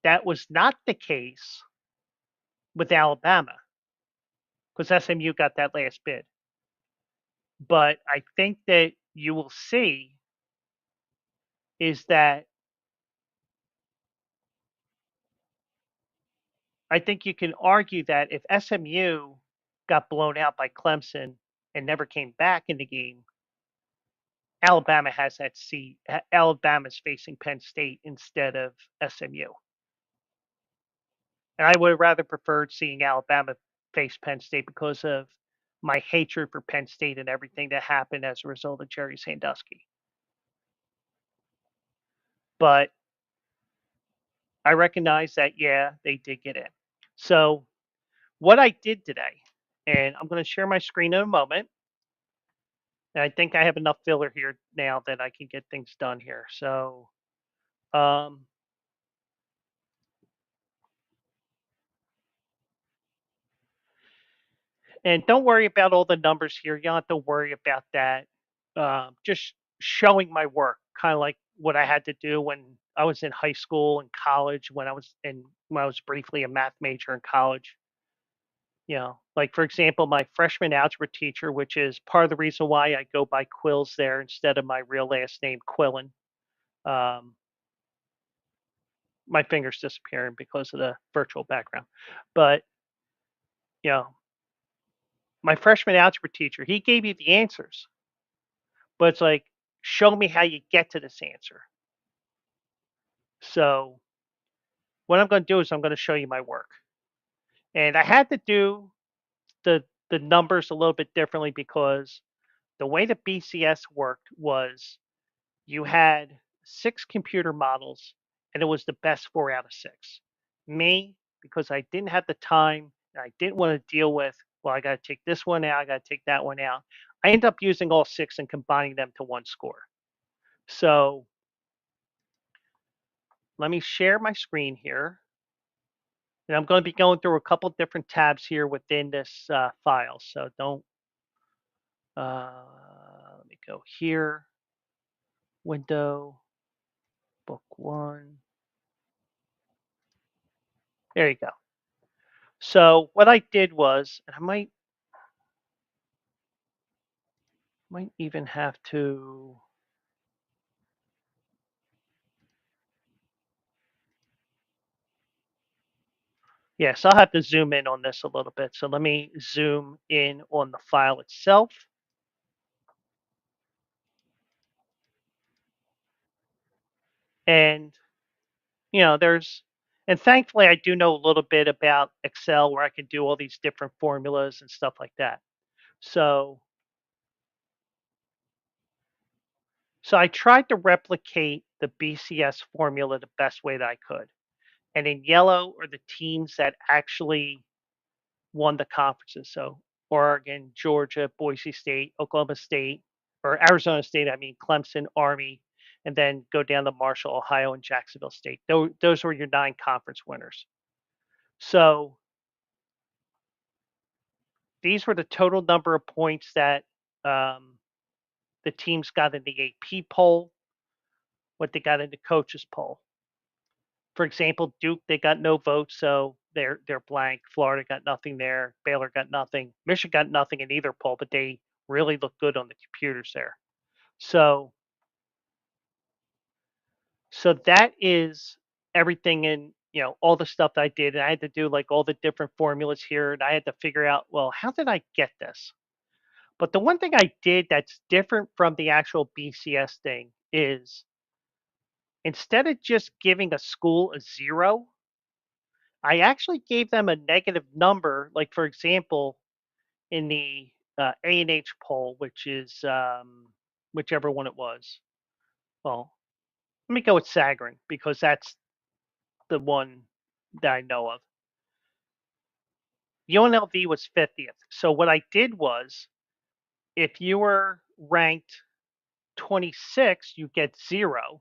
Speaker 1: that was not the case with Alabama because SMU got that last bid. But I think that you will see is that I think you can argue that if SMU got blown out by Clemson and never came back in the game, Alabama has that seat. Alabama's facing Penn State instead of SMU. And I would have rather preferred seeing Alabama face Penn State because of my hatred for Penn State and everything that happened as a result of Jerry Sandusky. But I recognize that, yeah, they did get in. So, what I did today, and I'm going to share my screen in a moment. And I think I have enough filler here now that I can get things done here. So, um, and don't worry about all the numbers here. You don't have to worry about that. Just showing my work, kind of like what I had to do when I was in high school and college, when I was briefly a math major in college. Like for example, my freshman algebra teacher, which is part of the reason why I go by Quills there instead of my real last name, Quillen. Um, my fingers disappearing because of the virtual background. But, you know, My freshman algebra teacher, he gave you the answers, but it's like, show me how you get to this answer. So what I'm going to do is I'm going to show you my work. And I had to do the numbers a little bit differently because the way the BCS worked was you had 6 computer models, and it was the best 4 out of 6. Me, because I didn't have the time, and I didn't wanna deal with, "Well, I gotta take this one out, I gotta take that one out." I ended up using all 6 and combining them to 1 score. So, let me share my screen here, and I'm gonna be going through a couple different tabs here within this, file, so don't, let me go here, window, book 1. There you go. So what I did was, and I might even have to, yes, I'll have to zoom in on this a little bit. So let me zoom in on the file itself. And, and thankfully I do know a little bit about Excel where I can do all these different formulas and stuff like that. So, so I tried to replicate the BCS formula the best way that I could. And in yellow are the teams that actually won the conferences. So Oregon, Georgia, Boise State, Oklahoma State, or Arizona State, I mean Clemson, Army, and then go down to Marshall, Ohio, and Jacksonville State. Those were your 9 conference winners. So these were the total number of points that um, the teams got in the AP poll, what they got in the coaches poll. For example, Duke, they got no votes, so they're blank. Florida got nothing there. Baylor got nothing. Michigan got nothing in either poll, but they really look good on the computers there. So so that is everything in, all the stuff that I did. And I had to do like all the different formulas here. And I had to figure out, well, how did I get this? But the one thing I did that's different from the actual BCS thing is instead of just giving a school a 0, I actually gave them a negative number. Like, for example, in the A&H poll, which is whichever one it was. Well, let me go with Sagarin because that's the one that I know of. UNLV was 50th. So what I did was, if you were ranked 26, you get 0,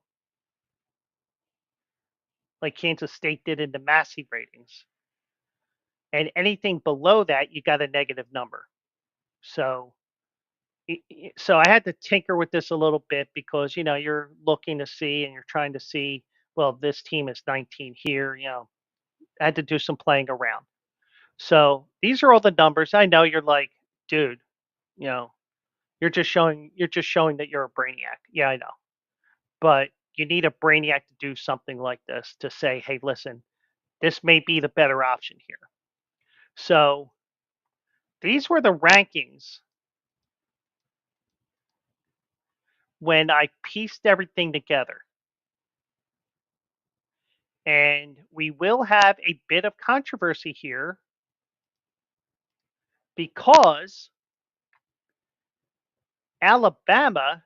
Speaker 1: like Kansas State did in the Massey ratings. And anything below that, you got a negative number. So so I had to tinker with this a little bit because you're looking to see and you're trying to see, well, this team is 19 here, I had to do some playing around. So these are all the numbers. I know you're like, dude, you know, you're just showing that you're a brainiac. Yeah, I know. But you need a brainiac to do something like this to say, hey, listen, this may be the better option here. So these were the rankings when I pieced everything together. And we will have a bit of controversy here because Alabama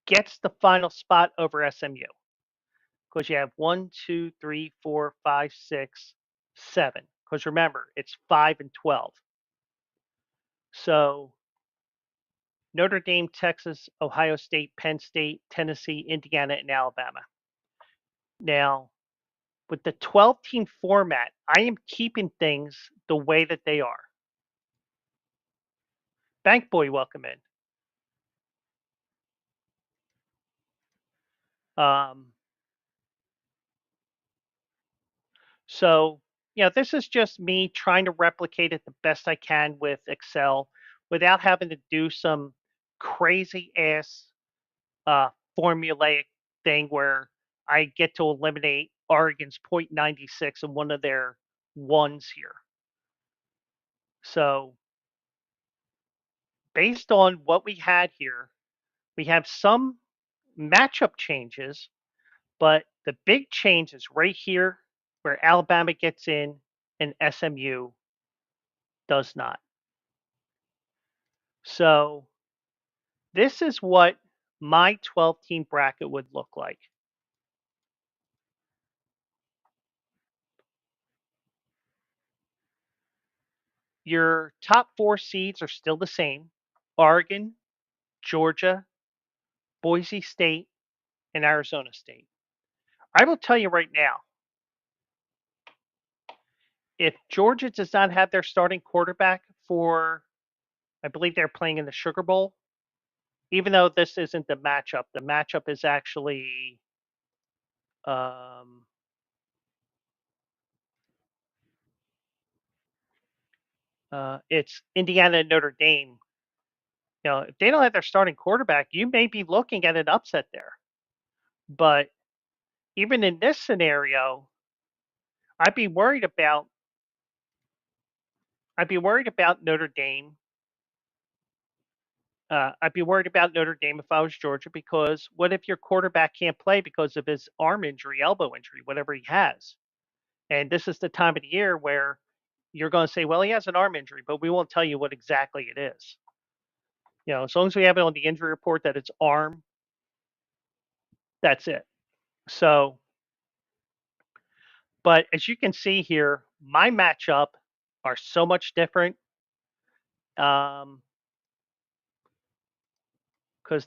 Speaker 1: gets the final spot over SMU. Because you have 1, 2, 3, 4, 5, 6, 7. Because remember, it's 5 and 12. So Notre Dame, Texas, Ohio State, Penn State, Tennessee, Indiana, and Alabama. Now, with the 12-team format, I am keeping things the way that they are. Bank Boy, welcome in. Um, so, this is just me trying to replicate it the best I can with Excel without having to do some crazy ass uh, formulaic thing where I get to eliminate Oregon's 0.96 and one of their ones here. So based on what we had here, we have some matchup changes, but the big change is right here where Alabama gets in and SMU does not. So this is what my 12-team bracket would look like. Your top four seeds are still the same: Oregon, Georgia, Boise State, and Arizona State. I will tell you right now, if Georgia does not have their starting quarterback for, I believe they're playing in the Sugar Bowl, even though this isn't the matchup is actually um, it's Indiana and Notre Dame. If they don't have their starting quarterback, you may be looking at an upset there. But even in this scenario, I'd be worried about I'd be worried about Notre Dame. I'd be worried about Notre Dame if I was Georgia, because what if your quarterback can't play because of his arm injury, elbow injury, whatever he has? And this is the time of the year where you're going to say, well, he has an arm injury, but we won't tell you what exactly it is. As long as we have it on the injury report that it's arm, that's it. So, but as you can see here, my matchup are so much different. Because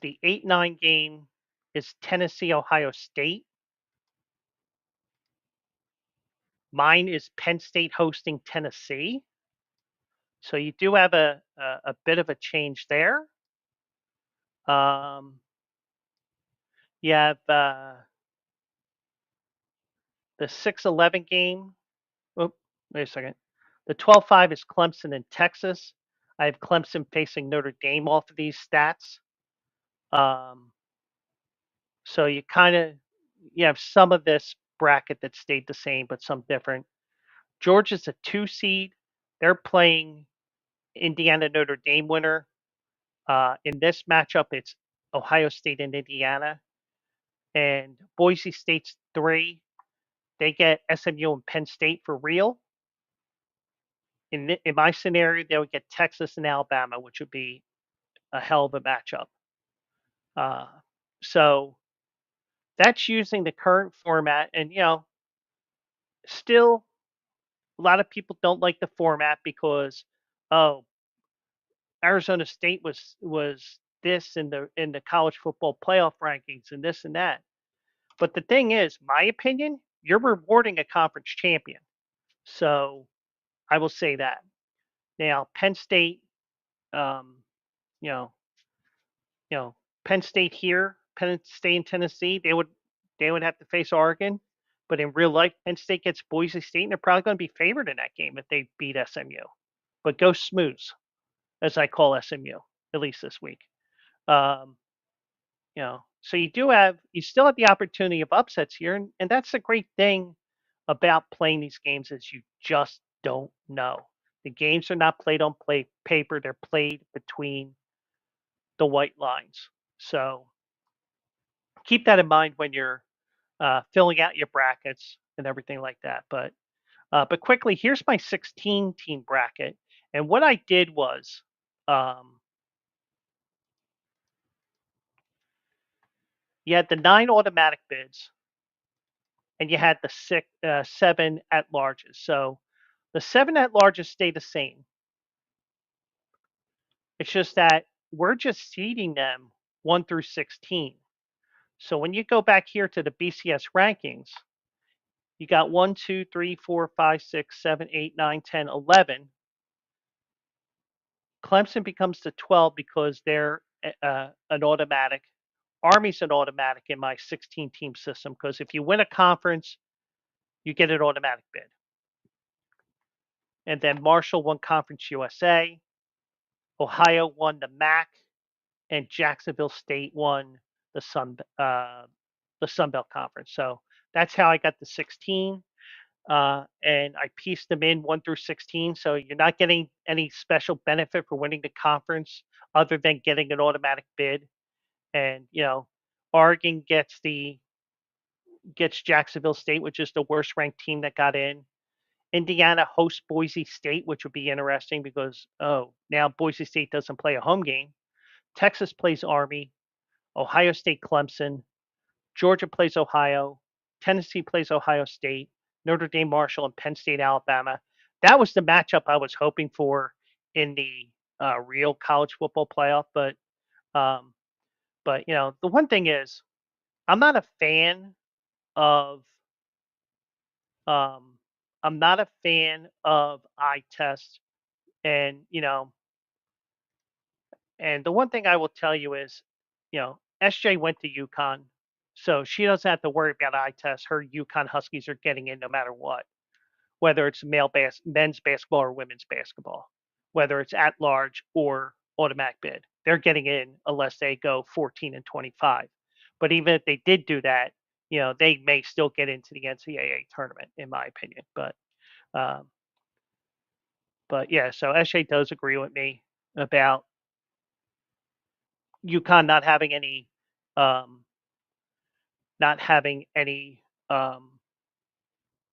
Speaker 1: the 8-9 game is Tennessee, Ohio State. Mine is Penn State hosting Tennessee. So you do have a bit of a change there. You have the 6-11 game. Oh, wait a second. The 12-5 is Clemson and Texas. I have Clemson facing Notre Dame off of these stats. So you have some of this bracket that stayed the same, but some different. Georgia's a 2 seed. They're playing Indiana Notre Dame winner. In this matchup, it's Ohio State and Indiana. And Boise State's 3. They get SMU and Penn State for real. In my scenario, they would get Texas and Alabama, which would be a hell of a matchup. So that's using the current format. And, still, a lot of people don't like the format because, oh, Arizona State was this in the college football playoff rankings and this and that. But the thing is, my opinion, you're rewarding a conference champion. So I will say that. Now, Penn State, um, you know, Penn State here, Penn State and Tennessee, they would have to face Oregon. But in real life, Penn State gets Boise State, and they're probably going to be favored in that game if they beat SMU. But go Smooths, as I call SMU, at least this week. Um, so you still have the opportunity of upsets here, and that's the great thing about playing these games is you just don't know. The games are not played on paper; they're played between the white lines. So keep that in mind when you're filling out your brackets and everything like that. But quickly, here's my 16-team bracket, and what I did was. You had the 9 automatic bids, and you had the 7 at larges. So the 7 at larges stay the same. It's just that we're just seeding them 1 through 16. So when you go back here to the BCS rankings, you got 1, 2, 3, 4, 5, 6, 7, 8, 9, 10, 11. Clemson becomes the 12 because they're an automatic. Army's an automatic in my 16-team system because if you win a conference, you get an automatic bid. And then Marshall won Conference USA. Ohio won the MAC, and Jacksonville State won the Sun Belt Conference. So that's how I got the 16. And I pieced them in 1 through 16. So you're not getting any special benefit for winning the conference other than getting an automatic bid. And Oregon gets Jacksonville State, which is the worst ranked team that got in. Indiana hosts Boise State, which would be interesting because now Boise State doesn't play a home game. Texas plays Army. Ohio State Clemson. Georgia plays Ohio. Tennessee plays Ohio State. Notre Dame Marshall and Penn State Alabama. That was the matchup I was hoping for in the real college football playoff. Um, but the one thing is, I'm not a fan of um, I'm not a fan of eye tests, and and the one thing I will tell you is, SJ went to UConn, so she doesn't have to worry about eye tests. Her UConn Huskies are getting in no matter what, whether it's men's basketball or women's basketball, whether it's at large or automatic bid. They're getting in unless they go 14-25. But even if they did do that, they may still get into the NCAA tournament, in my opinion. Um, but yeah, so SJ does agree with me about UConn um, not having any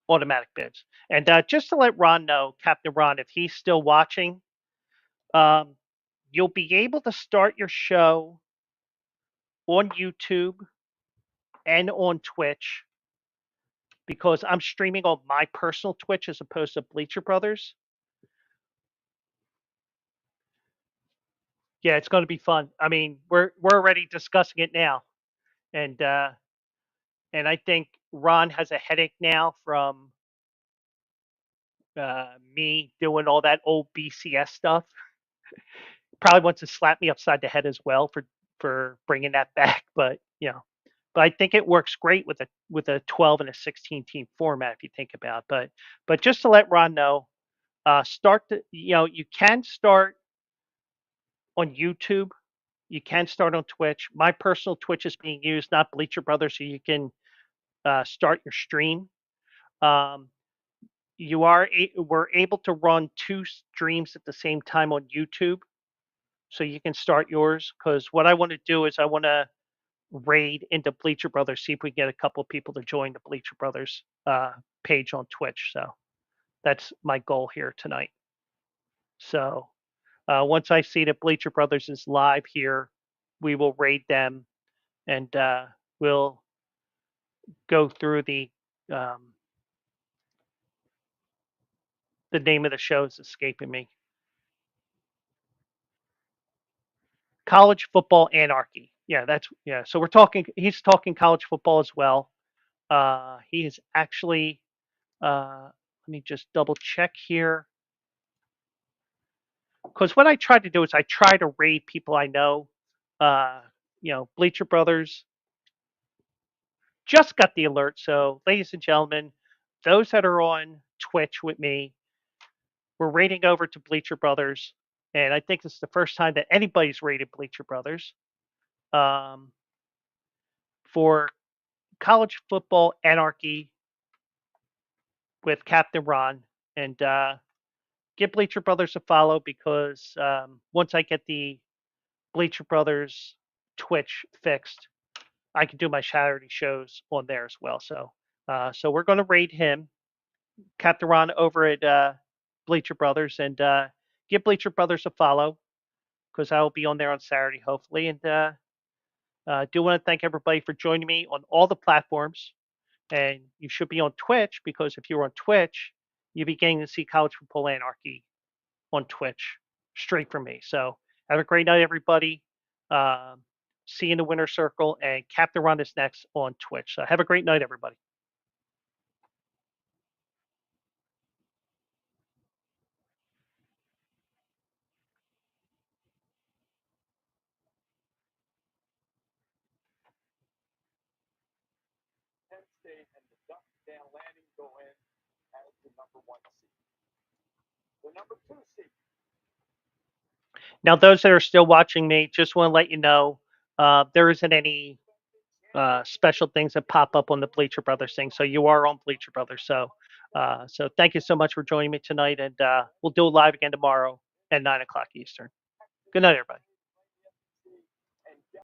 Speaker 1: automatic bids. And just to let Ron know, Captain Ron, if he's still watching, um, you'll be able to start your show on YouTube and on Twitch because I'm streaming on my personal Twitch as opposed to Bleacher Brothers. Yeah, it's going to be fun. I mean, we're already discussing it now, and I think Ron has a headache now from me doing all that old BCS stuff. Probably wants to slap me upside the head as well for bringing that back, but but I think it works great with a 12 and a 16 team format if you think about it. But just to let Ron know, you can start on YouTube, you can start on Twitch. My personal Twitch is being used, not Bleacher Brothers, so you can start your stream. Um, we're able to run two streams at the same time on YouTube, so you can start yours. Because what I want to do is I want to raid into Bleacher Brothers, see if we get a couple of people to join the Bleacher Brothers page on Twitch. So that's my goal here tonight. So once I see that Bleacher Brothers is live here, we will raid them and we'll go through the name of the show is escaping me. College Football Anarchy. Yeah. So we're talking. He's talking college football as well. He is actually. Let me just double check here. Because what I try to do is I try to raid people I know. Uh, Bleacher Brothers just got the alert. So, ladies and gentlemen, those that are on Twitch with me, we're raiding over to Bleacher Brothers, and I think this is the first time that anybody's raided Bleacher Brothers um, for college football anarchy with Captain Ron. And give Bleacher Brothers a follow because once I get the Bleacher Brothers Twitch fixed, I can do my Saturday shows on there as well. So we're going to raid him, Captain Ron, over at Bleacher Brothers, and give Bleacher Brothers a follow because I will be on there on Saturday, hopefully. And do want to thank everybody for joining me on all the platforms. And you should be on Twitch because if you're on Twitch, you'll be getting to see College Football Anarchy on Twitch straight from me. So have a great night, everybody. Um, See you in the winner circle, and Captain Ron is next on Twitch. So have a great night, everybody. Now, those that are still watching me, just want to let you know there isn't any special things that pop up on the Bleacher Brothers thing. So you are on Bleacher Brothers. So thank you so much for joining me tonight, and we'll do it live again tomorrow at 9 o'clock Eastern. Good night, everybody.